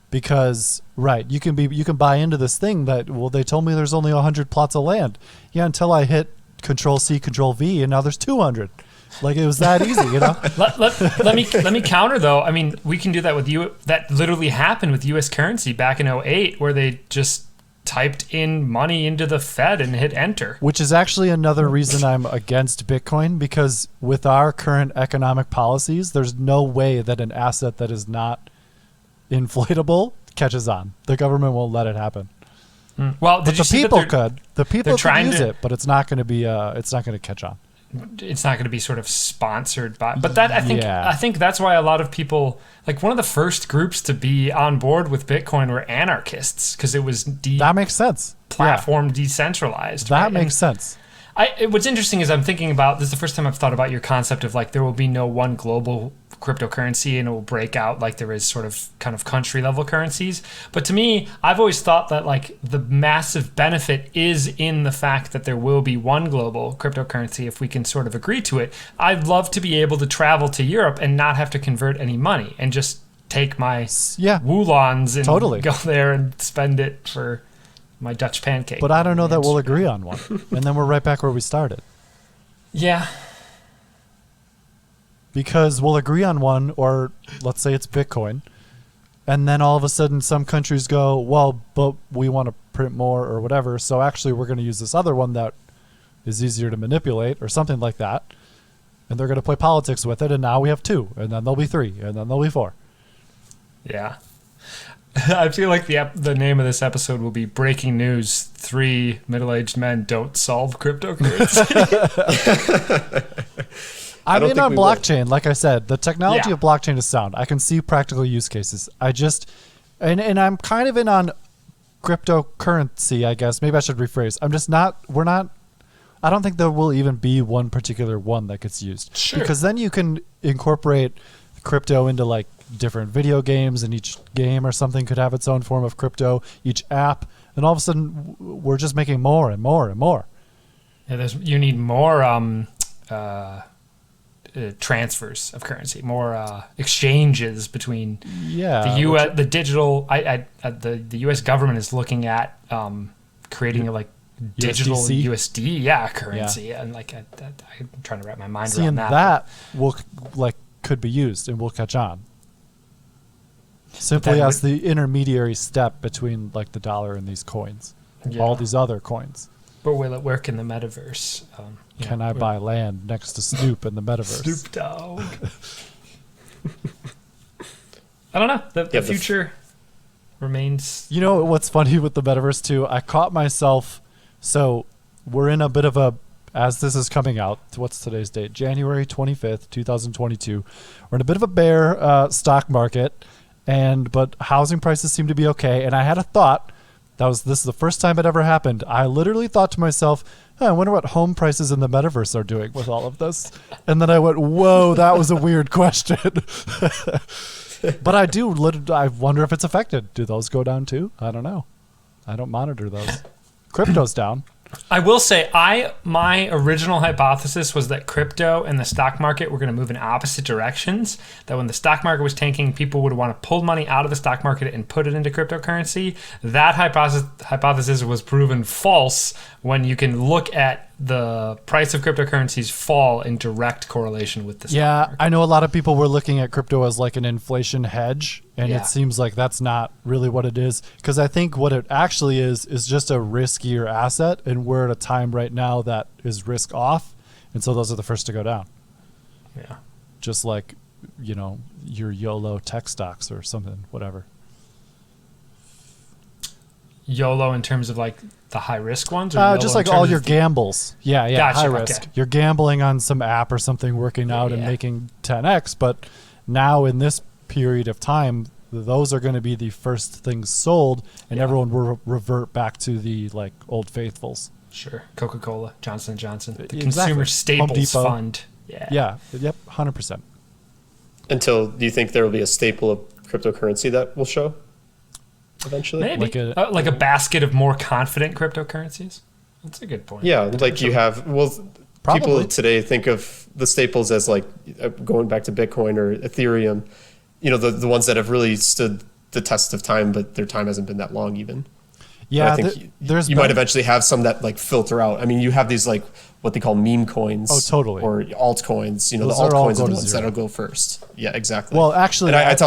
Speaker 1: Because, you can buy into this thing that, well, they told me there's only 100 plots of land. Yeah, until I hit Control-C, Control-V, and now there's 200. Like, it was that easy,
Speaker 2: Let me counter, though. I mean, we can do that with you. That literally happened with U.S. currency back in 2008, where they just typed in money into the Fed and hit enter.
Speaker 1: Which is actually another reason I'm against Bitcoin, because with our current economic policies, there's no way that an asset that is not inflatable catches on. The government won't let it happen.
Speaker 2: Well,
Speaker 1: but the people could. The people could use it, but it's not going to be. It's not going to catch on.
Speaker 2: It's not going to be sort of sponsored by. But that I think that's why a lot of people, like, one of the first groups to be on board with Bitcoin were anarchists, because it was
Speaker 1: that makes sense.
Speaker 2: Platform decentralized.
Speaker 1: That makes sense.
Speaker 2: What's interesting is I'm thinking about this is the first time I've thought about your concept of, like, there will be no one global cryptocurrency and it will break out like there is sort of kind of country level currencies. But to me, I've always thought that, like, the massive benefit is in the fact that there will be one global cryptocurrency if we can sort of agree to it. I'd love to be able to travel to Europe and not have to convert any money and just take my woolons and go there and spend it for my Dutch pancake.
Speaker 1: But I don't know that we'll agree on one. And then we're right back where we started.
Speaker 2: Yeah.
Speaker 1: Because we'll agree on one, or let's say it's Bitcoin, and then all of a sudden some countries go, well, but we want to print more or whatever, so actually we're going to use this other one that is easier to manipulate or something like that, and they're going to play politics with it, and now we have 2, and then there'll be 3, and then there'll be 4.
Speaker 2: Yeah. I feel like the name of this episode will be Breaking News: 3 Middle-Aged Men Don't Solve Cryptocurrency.
Speaker 1: I'm in on blockchain. Like I said, the technology of blockchain is sound. I can see practical use cases. And I'm kind of in on cryptocurrency, I guess. Maybe I should rephrase. I don't think there will even be one particular one that gets used.
Speaker 2: Sure.
Speaker 1: Because then you can incorporate crypto into, like, different video games, and each game or something could have its own form of crypto, each app, and all of a sudden we're just making more and more and more.
Speaker 2: Yeah, you need more transfers of currency, more exchanges between the U.S. The digital. The U.S. government is looking at creating a digital USD currency, and I'm trying to wrap my mind around that.
Speaker 1: That will could be used and will catch on. Simply as the intermediary step between, like, the dollar and these coins, all these other coins.
Speaker 2: But will it work in the metaverse?
Speaker 1: Can I buy land next to Snoop in the metaverse?
Speaker 2: Snoop Dogg. I don't know. The future remains.
Speaker 1: You know what's funny with the metaverse too? I caught myself. So we're in a bit of a, as this is coming out, what's today's date? January 25th, 2022. We're in a bit of a bear stock market, but housing prices seem to be okay. And I had a thought. This is the first time it ever happened. I literally thought to myself, I wonder what home prices in the metaverse are doing with all of this. And then I went, whoa, that was a weird question. But I wonder if it's affected. Do those go down too? I don't know. I don't monitor those. crypto's down.
Speaker 2: I will say, my original hypothesis was that crypto and the stock market were going to move in opposite directions. That when the stock market was tanking, people would want to pull money out of the stock market and put it into cryptocurrency. That hypothesis was proven false when you can look at the price of cryptocurrencies fall in direct correlation with the stock market.
Speaker 1: I know a lot of people were looking at crypto as like an inflation hedge, and it seems like that's not really what it is. Because I think what it actually is just a riskier asset, and we're at a time right now that is risk off, and so those are the first to go down.
Speaker 2: Yeah.
Speaker 1: Just like, your YOLO tech stocks or something, whatever.
Speaker 2: YOLO in terms of like the high risk ones? Or
Speaker 1: Just like all your gambles. Yeah,
Speaker 2: Gotcha,
Speaker 1: high risk.
Speaker 2: okay.
Speaker 1: You're gambling on some app or something working out and making 10x, but now in this period of time, those are going to be the first things sold, and everyone will revert back to the like old faithfuls.
Speaker 2: Sure. Coca-Cola, Johnson & Johnson, the
Speaker 1: Exactly.
Speaker 2: Consumer Staples
Speaker 1: Home Depot.
Speaker 2: Fund.
Speaker 1: Yeah, yep, 100%.
Speaker 3: Until, do you think there will be a staple of cryptocurrency that will show eventually?
Speaker 2: Maybe. Like a basket of more confident cryptocurrencies? That's a good point.
Speaker 3: Yeah, like you have,
Speaker 1: Probably.
Speaker 3: people today think of the staples as like going back to Bitcoin or Ethereum, the ones that have really stood the test of time, but their time hasn't been that long even.
Speaker 1: Yeah,
Speaker 3: I think you might eventually have some that like filter out. I mean, you have these like what they call meme coins.
Speaker 1: Oh, totally.
Speaker 3: Or altcoins. The
Speaker 1: Those are all
Speaker 3: altcoins
Speaker 1: go
Speaker 3: are the
Speaker 1: to
Speaker 3: ones
Speaker 1: zero.
Speaker 3: that'll go first. Yeah, exactly.
Speaker 1: Well, actually,
Speaker 3: and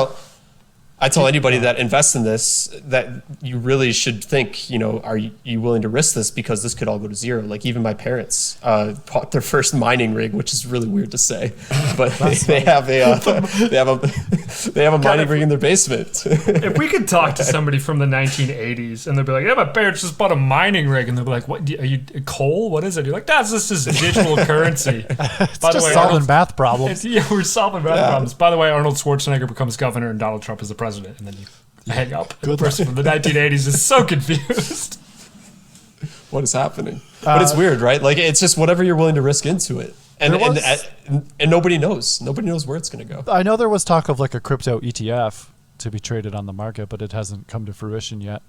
Speaker 3: I tell anybody that invests in this that you really should think, are you willing to risk this, because this could all go to zero. Like even my parents bought their first mining rig, which is really weird to say, but they have a mining rig in their basement.
Speaker 2: If we could talk to somebody from the 1980s and they'd be like, yeah, my parents just bought a mining rig, and they'll be like, what, are you coal? What is it? You're like, that's just a digital currency.
Speaker 1: it's just solving math problems.
Speaker 2: We're solving math problems. By the way, Arnold Schwarzenegger becomes governor and Donald Trump is the president, and then you hang up. And the person from the 1980s is so confused.
Speaker 3: What is happening? But it's weird, right? Like it's just whatever you're willing to risk into it. And nobody knows. Nobody knows where it's going to go.
Speaker 1: I know there was talk of like a crypto ETF to be traded on the market, but it hasn't come to fruition yet.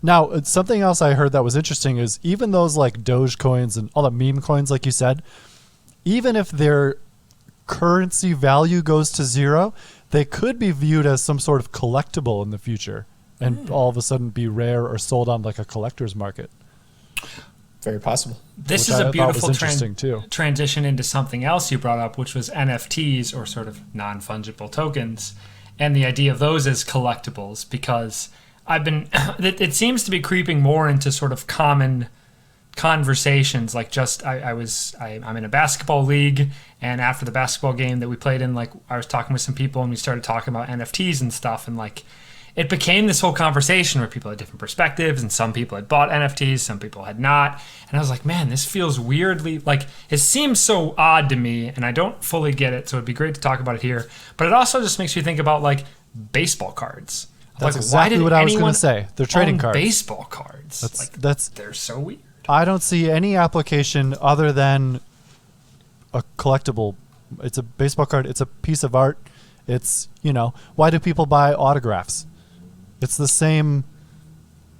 Speaker 1: Now, something else I heard that was interesting is even those like Doge coins and all the meme coins, like you said, even if their currency value goes to zero, they could be viewed as some sort of collectible in the future and all of a sudden be rare or sold on like a collector's market.
Speaker 3: Very possible.
Speaker 2: This
Speaker 1: Which
Speaker 2: is
Speaker 1: I
Speaker 2: a
Speaker 1: thought
Speaker 2: beautiful
Speaker 1: was interesting too.
Speaker 2: transition into something else you brought up, which was NFTs, or sort of non-fungible tokens, and the idea of those as collectibles, because it seems to be creeping more into sort of common conversations. Like I'm in a basketball league, and after the basketball game that we played in, like I was talking with some people and we started talking about NFTs and stuff, and like it became this whole conversation where people had different perspectives, and some people had bought NFTs, some people had not, and I was like, man, this feels weirdly, like it seems so odd to me, and I don't fully get it, so it'd be great to talk about it here. But it also just makes you think about like baseball cards.
Speaker 1: That's
Speaker 2: like,
Speaker 1: exactly what I was going to say. They're trading
Speaker 2: own
Speaker 1: cards.
Speaker 2: Baseball cards. They're so weird.
Speaker 1: I don't see any application other than a collectible. It's a baseball card. It's a piece of art. It's, why do people buy autographs? It's the same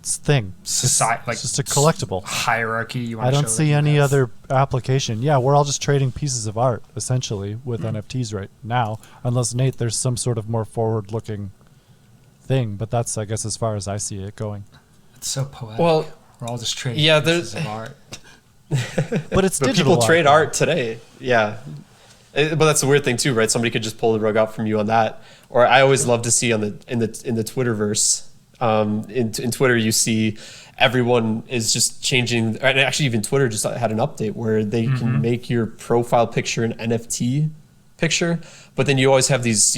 Speaker 1: thing.
Speaker 2: Society, like
Speaker 1: it's just a collectible.
Speaker 2: Hierarchy.
Speaker 1: I don't see any other application. Yeah, we're all just trading pieces of art, essentially, with NFTs right now. Unless, Nate, there's some sort of more forward-looking thing. But that's, I guess, as far as I see it going.
Speaker 2: It's so poetic.
Speaker 3: Well,
Speaker 2: we're all just trading pieces of art.
Speaker 1: But it's digital
Speaker 3: people trade
Speaker 1: art
Speaker 3: art today. Yeah. But that's the weird thing too, right? Somebody could just pull the rug out from you on that. Or I always love to see in the Twitterverse, in Twitter, you see everyone is just changing. And actually, even Twitter just had an update where they can make your profile picture an NFT picture. But then you always have these,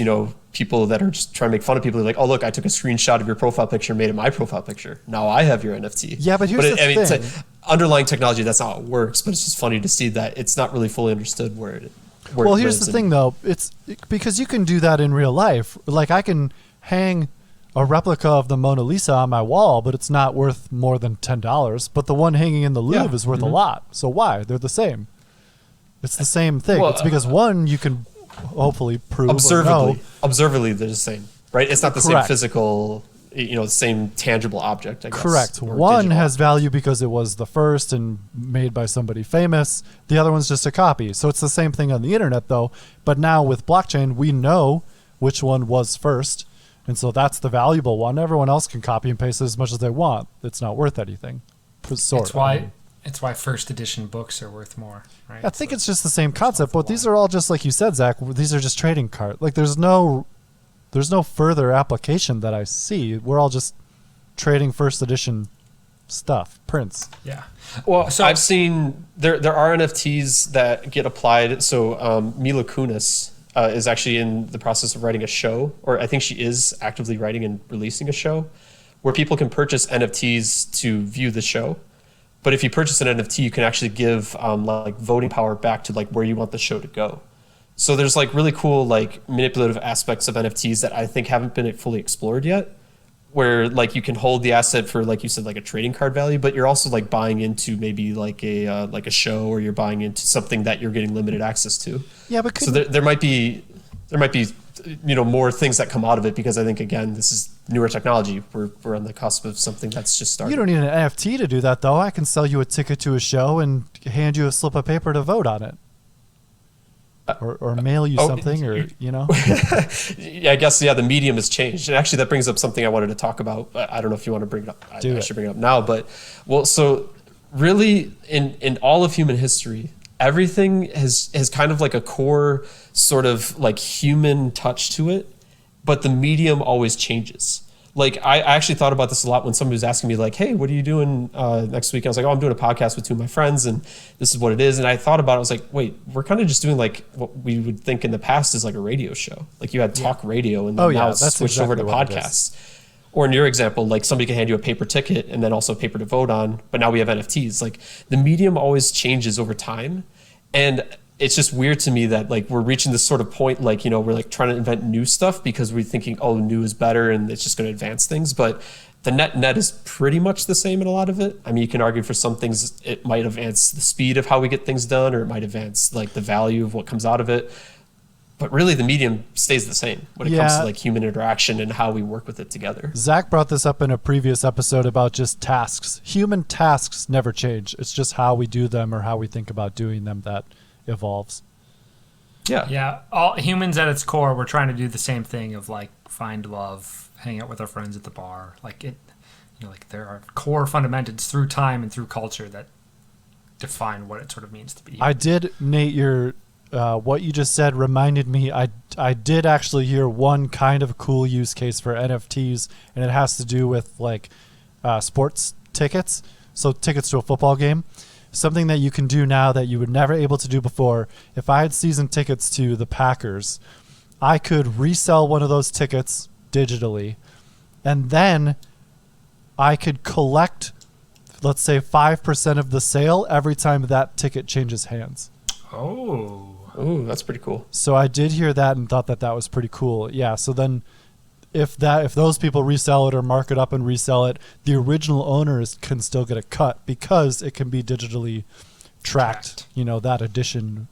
Speaker 3: people that are just trying to make fun of people. They're like, oh, look, I took a screenshot of your profile picture and made it my profile picture. Now I have your NFT.
Speaker 1: Yeah, but here's the thing.
Speaker 3: It's underlying technology, that's not how it works. But it's just funny to see that it's not really fully understood where it
Speaker 1: here's the thing, though. It's because you can do that in real life. Like I can hang a replica of the Mona Lisa on my wall, but it's not worth more than $10. But the one hanging in the Louvre is worth a lot. So why? They're the same. It's the same thing. Well, it's because one you can hopefully prove
Speaker 3: observably they're the same, right? It's not the same physical the same tangible object, I guess.
Speaker 1: Correct.
Speaker 3: or
Speaker 1: One
Speaker 3: digital
Speaker 1: has
Speaker 3: object.
Speaker 1: value because it was the first and made by somebody famous. The other one's just a copy. So it's the same thing on the internet, though. But now with blockchain, we know which one was first. And so that's the valuable one. Everyone else can copy and paste it as much as they want. It's not worth anything.
Speaker 2: It's why first edition books are worth more, right?
Speaker 1: I think it's just the same concept, but these are all just like you said, Zach. These are just trading cards. Like there's no further application that I see. We're all just trading first edition stuff, prints.
Speaker 2: Yeah.
Speaker 3: Well,
Speaker 2: So-
Speaker 3: I've seen there are NFTs that get applied. So Mila Kunis is actually in the process of writing a show, or I think she is actively writing and releasing a show, where people can purchase NFTs to view the show. But if you purchase an NFT, you can actually give like voting power back to like where you want the show to go. So there's like really cool like manipulative aspects of NFTs that I think haven't been fully explored yet, where like you can hold the asset for, like you said, like a trading card value, but you're also like buying into maybe like a show, or you're buying into something that you're getting limited access to.
Speaker 1: Yeah, but
Speaker 3: So there might be more things that come out of it, because I think, again, this is newer technology. We're on the cusp of something that's just started.
Speaker 1: you don't need an NFT to do that, though. I can sell you a ticket to a show and hand you a slip of paper to vote on it. Or mail you something, or,
Speaker 3: Yeah, I guess, the medium has changed. And actually, that brings up something I wanted to talk about. I don't know if you want to bring it up. I should bring it up now. But, so really, in all of human history, everything has kind of like a core sort of like human touch to it, but the medium always changes. Like I actually thought about this a lot when somebody was asking me like, hey, what are you doing next week? I was like, oh, I'm doing a podcast with two of my friends, and this is what it is. And I thought about it. I was like, wait, we're kind of just doing like what we would think in the past is like a radio show. Like you had talk radio, and then now it's switched over to podcasts. Or in your example, like somebody can hand you a paper ticket and then also a paper to vote on, but now we have NFTs. Like the medium always changes over time. And it's just weird to me that like we're reaching this sort of point, like, we're like trying to invent new stuff because we're thinking, oh, new is better and it's just going to advance things. But the net is pretty much the same in a lot of it. I mean, you can argue for some things it might advance the speed of how we get things done, or it might advance like the value of what comes out of it. But really, the medium stays the same when it comes to like human interaction and how we work with it together.
Speaker 1: Zach brought this up in a previous episode about just tasks. Human tasks never change. It's just how we do them or how we think about doing them that evolves.
Speaker 2: Yeah. All humans at its core, we're trying to do the same thing of like find love, hang out with our friends at the bar. Like like there are core fundamentals through time and through culture that define what it sort of means to be.
Speaker 1: I did, Nate, your what you just said reminded me. I did actually hear one kind of cool use case for NFTs, and it has to do with like sports tickets. So tickets to a football game. Something that you can do now that you were never able to do before. If I had season tickets to the Packers, I could resell one of those tickets digitally, and then I could collect, let's say, 5% of the sale every time that ticket changes hands.
Speaker 3: Oh, that's pretty cool.
Speaker 1: So I did hear that and thought that was pretty cool. Yeah, so then if those people resell it or mark it up and resell it, the original owners can still get a cut because it can be digitally tracked. That addition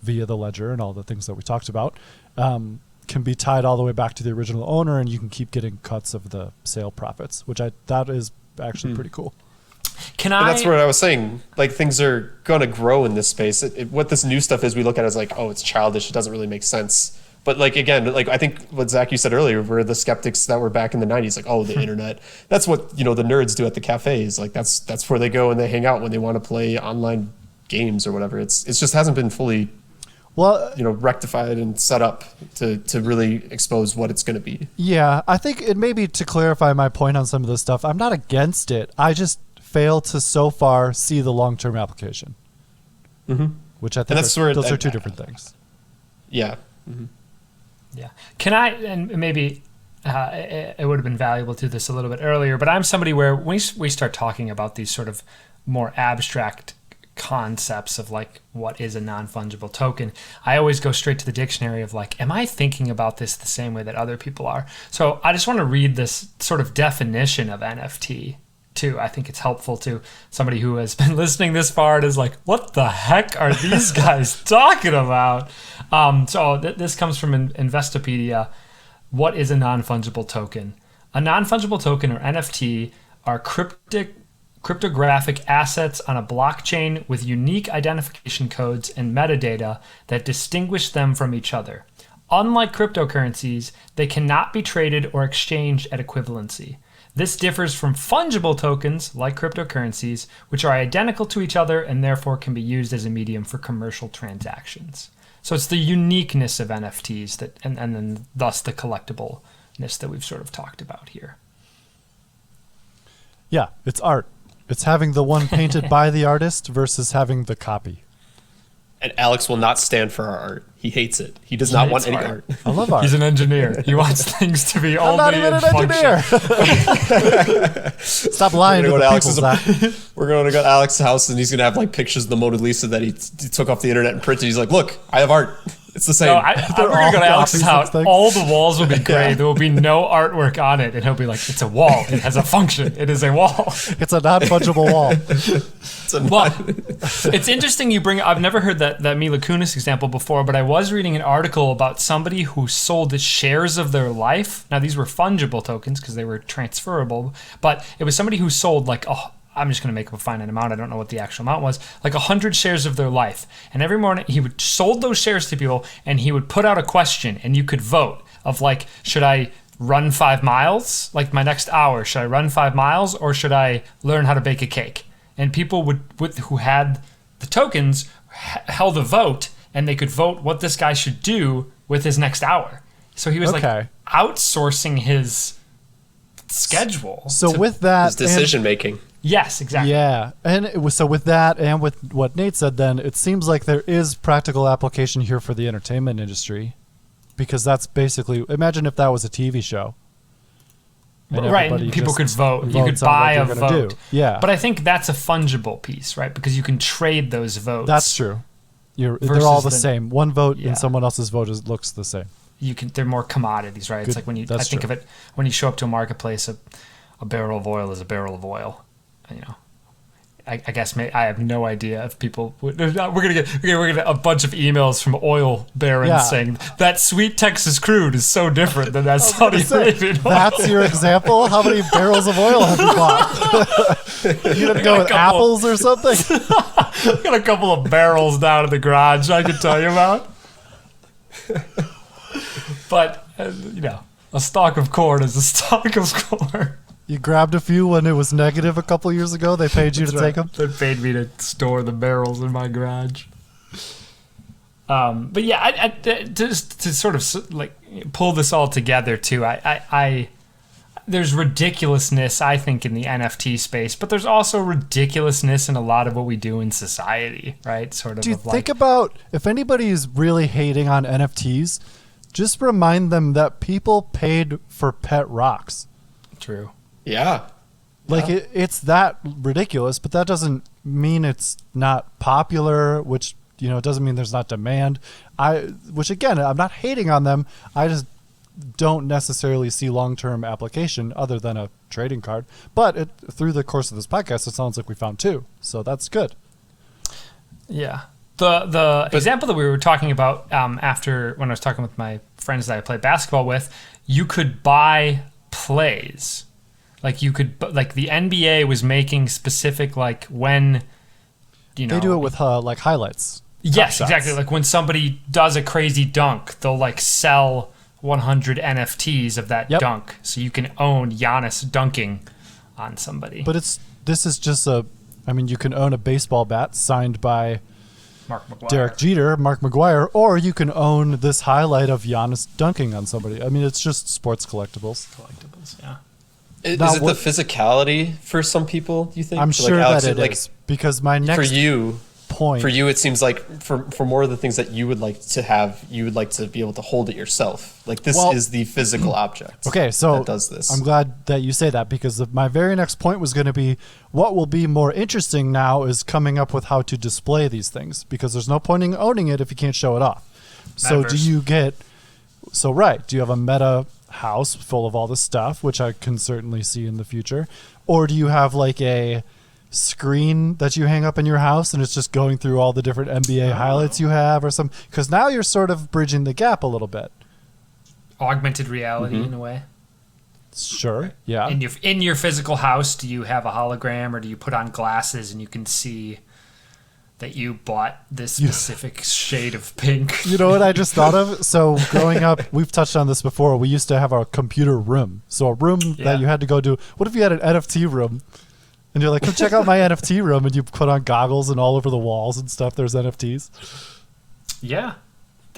Speaker 1: via the ledger and all the things that we talked about can be tied all the way back to the original owner, and you can keep getting cuts of the sale profits, which that is actually pretty cool.
Speaker 3: That's what I was saying. Like things are going to grow in this space. What this new stuff is, we look at it as like, oh, it's childish. It doesn't really make sense. But like, again, like I think what Zach, you said earlier, we're the skeptics that were back in the 90s. Like, oh, the internet. That's what, the nerds do at the cafes. Like that's where they go and they hang out when they want to play online games or whatever. It just hasn't been fully rectified and set up to really expose what it's going to be.
Speaker 1: Yeah, I think it may be to clarify my point on some of this stuff. I'm not against it. I just fail to so far see the long-term application, which I think those are two different things.
Speaker 3: Yeah.
Speaker 2: Yeah. Can I, and maybe it would have been valuable to this a little bit earlier, but I'm somebody where when we start talking about these sort of more abstract concepts of like what is a non-fungible token, I always go straight to the dictionary of like, am I thinking about this the same way that other people are? So I just want to read this sort of definition of NFT too. I think it's helpful to somebody who has been listening this far and is like, what the heck are these guys talking about? So this comes from Investopedia. What is a non-fungible token? A non-fungible token, or NFT, are cryptographic assets on a blockchain with unique identification codes and metadata that distinguish them from each other. Unlike cryptocurrencies, they cannot be traded or exchanged at equivalency. This differs from fungible tokens, like cryptocurrencies, which are identical to each other and therefore can be used as a medium for commercial transactions. So it's the uniqueness of NFTs that, and then thus the collectibleness that we've sort of talked about here.
Speaker 1: Yeah, it's art. It's having the one painted by the artist versus having the copy.
Speaker 3: And Alex will not stand for our art. He hates it. He does not want any art.
Speaker 1: I love art.
Speaker 2: He's an engineer. He wants things to be
Speaker 1: I'm
Speaker 2: only
Speaker 1: not even an engineer. Stop lying to the people, Zach.
Speaker 3: We're going to go to Alex's house, and he's going to have like pictures of the Mona Lisa that he took off the internet and printed. He's like, look, I have art. It's the same.
Speaker 2: No, we're going to go to Alex's house. All the walls will be gray.
Speaker 3: Yeah.
Speaker 2: There will be no artwork on it. And he'll be like, it's a wall. It has a function. It is a wall.
Speaker 1: It's a non-fungible wall.
Speaker 2: Well, it's interesting you bring. I've never heard that Mila Kunis example before, but I was reading an article about somebody who sold the shares of their life. Now, these were fungible tokens because they were transferable, but it was somebody who sold like, I'm just going to make up a finite amount. I don't know what the actual amount was, like 100 shares of their life. And every morning he would sold those shares to people, and he would put out a question, and you could vote of like, should I run 5 miles? Like my next hour, should I run 5 miles, or should I learn how to bake a cake? And people would who had the tokens held a vote, and they could vote what this guy should do with his next hour. So he was like outsourcing his schedule.
Speaker 1: So with that,
Speaker 3: his decision making.
Speaker 2: Yes, exactly.
Speaker 1: Yeah, and it was, so with that and with what Nate said, then it seems like there is practical application here for the entertainment industry, because that's basically, imagine if that was a TV show.
Speaker 2: Right, and people could vote. You could buy a vote.
Speaker 1: Yeah.
Speaker 2: But I think that's a fungible piece, right? Because you can trade those votes.
Speaker 1: That's true. They're all the same. One vote and someone else's vote looks the same.
Speaker 2: They're more commodities, right? It's like when I think of it, when you show up to a marketplace, a barrel of oil is a barrel of oil. You know, I guess I have no idea if people. We're gonna get a bunch of emails from oil barons saying that sweet Texas crude is so different than that Saudi Arabian oil.
Speaker 1: That's your example. How many barrels of oil have you bought? You didn't go with apples or something.
Speaker 2: I got a couple of barrels down in the garage I can tell you about. But a stalk of corn is a stalk of corn.
Speaker 1: You grabbed a few when it was negative a couple years ago. They paid you to take them.
Speaker 2: They paid me to store the barrels in my garage. But yeah, just to sort of like pull this all together too. There's ridiculousness, I think, in the NFT space, but there's also ridiculousness in a lot of what we do in society, right? Sort of.
Speaker 1: Do you think about if anybody is really hating on NFTs, just remind them that people paid for pet rocks.
Speaker 2: True.
Speaker 3: Yeah.
Speaker 1: Like it's that ridiculous, but that doesn't mean it's not popular, which, it doesn't mean there's not demand. Which again, I'm not hating on them. I just don't necessarily see long-term application other than a trading card. But through the course of this podcast, it sounds like we found two. So that's good.
Speaker 2: Yeah. The example that we were talking about after when I was talking with my friends that I play basketball with, you could buy plays. Like the NBA was making specific when they do it with like highlights. Yes, exactly. Like when somebody does a crazy dunk, they'll sell 100 NFTs of that dunk, so you can own Giannis dunking on somebody.
Speaker 1: But this is just you can own a baseball bat signed by Derek Jeter, Mark McGuire, or you can own this highlight of Giannis dunking on somebody. It's just sports collectibles.
Speaker 2: Yeah.
Speaker 3: Is it the physicality for some people, do you think?
Speaker 1: I'm sure Alex, that it is. Because my next point...
Speaker 3: For you, it seems like for more of the things that you would like to have, you would like to be able to hold it yourself. Like this is the physical object that does this.
Speaker 1: I'm glad that you say that, because my very next point was going to be what will be more interesting now is coming up with how to display these things, because there's no point in owning it if you can't show it off. So do you have a meta house full of all this stuff, which I can certainly see in the future, or do you have like a screen that you hang up in your house and it's just going through all the different NBA highlights you have or something? Because now you're sort of bridging the gap a little bit.
Speaker 2: Augmented reality in a way.
Speaker 1: Sure. Yeah.
Speaker 2: In your physical house, do you have a hologram, or do you put on glasses and you can see that you bought this specific shade of pink?
Speaker 1: You know what I just thought of? So growing up, we've touched on this before. We used to have our computer room. So a room that you had to go to. What if you had an NFT room? And you're like, come check out my NFT room. And you put on goggles and all over the walls and stuff. There's NFTs.
Speaker 2: Yeah.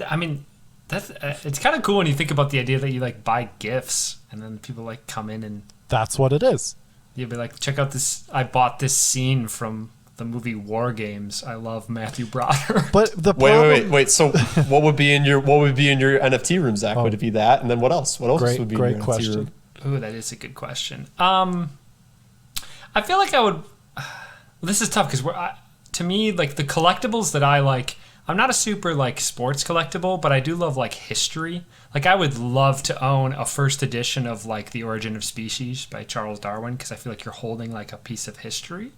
Speaker 2: I mean, that's it's kind of cool when you think about the idea that you like buy gifts and then people like come in and...
Speaker 1: That's what it is.
Speaker 2: You'd be like, check out this. I bought this scene from the movie War Games. I love Matthew Broderick.
Speaker 1: But the problem...
Speaker 3: wait. So what would be in your NFT room, Zach? Would it be that? And then what else? What else would be in your NFT room?
Speaker 2: Ooh, that is a good question. I feel like I would... This is tough because to me, like the collectibles that I like, I'm not a super like sports collectible, but I do love like history. Like I would love to own a first edition of like The Origin of Species by Charles Darwin, because I feel like you're holding like a piece of history.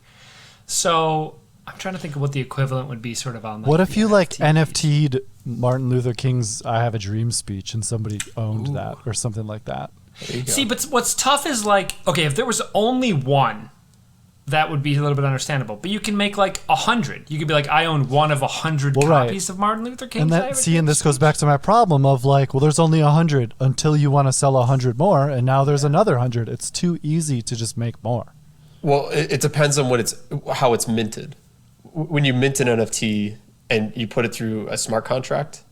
Speaker 2: So I'm trying to think of what the equivalent would be sort of on like,
Speaker 1: what if you
Speaker 2: NFTs.
Speaker 1: like NFT'd Martin Luther King's I Have a Dream speech and somebody owned that or something like that?
Speaker 2: See, but what's tough is like, okay, if there was only one, that would be a little bit understandable. But you can make like 100. You could be like, I own one of 100 copies of Martin Luther King.
Speaker 1: And this goes back to my problem of like, well, there's only 100 until you want to sell 100 more, and now there's another 100. It's too easy to just make more.
Speaker 3: Well, it depends on how it's minted. When you mint an NFT and you put it through a smart contract,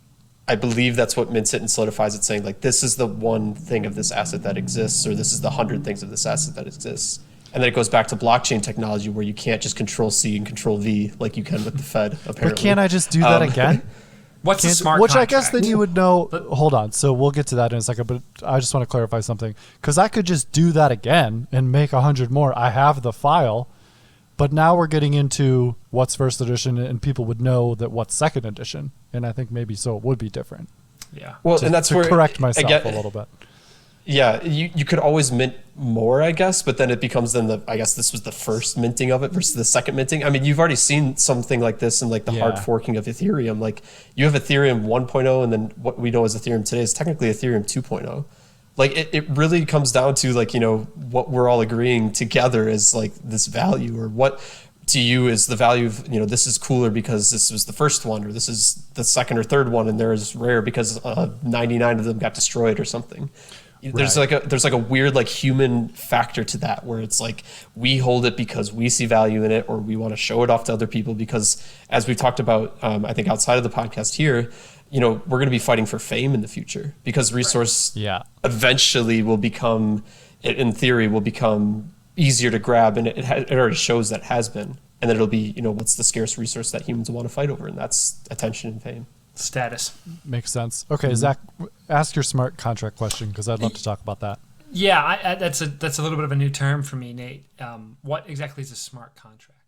Speaker 3: I believe that's what mints it and solidifies it, saying like, this is the one thing of this asset that exists, or this is the 100 things of this asset that exists. And then it goes back to blockchain technology where you can't just Control C and Control V like you can with the Fed, apparently.
Speaker 1: But can't I just do that again?
Speaker 2: What's a smart
Speaker 1: Which
Speaker 2: contract?
Speaker 1: I guess then you would know. Hold on. So we'll get to that in a second, but I just want to clarify something. Because I could just do that again and make 100 more. I have the file. But now we're getting into what's first edition, and people would know that what's second edition. And I think maybe so it would be different.
Speaker 2: Yeah.
Speaker 3: Well, and that's where...
Speaker 1: correct myself a little bit.
Speaker 3: Yeah, you could always mint more, I guess, but then it becomes I guess this was the first minting of it versus the second minting. I mean, you've already seen something like this in like the hard forking of Ethereum. Like you have Ethereum 1.0, and then what we know as Ethereum today is technically Ethereum 2.0. Like it really comes down to like, you know, what we're all agreeing together is like this value, or what to you is the value of, you know, this is cooler because this was the first one, or this is the second or third one, and there's rare because 99 of them got destroyed or something. There's like a weird like human factor to that, where it's like we hold it because we see value in it, or we want to show it off to other people because, as we talked about, I think outside of the podcast here, you know, we're going to be fighting for fame in the future because resource eventually will become, in theory, will become easier to grab, and it already shows that it has been, and then it'll be, you know, what's the scarce resource that humans want to fight over, and that's attention and fame.
Speaker 2: Status.
Speaker 1: Makes sense. Okay, Zach, ask your smart contract question because I'd love to talk about that.
Speaker 2: Yeah, that's a little bit of a new term for me, Nate. What exactly is a smart contract?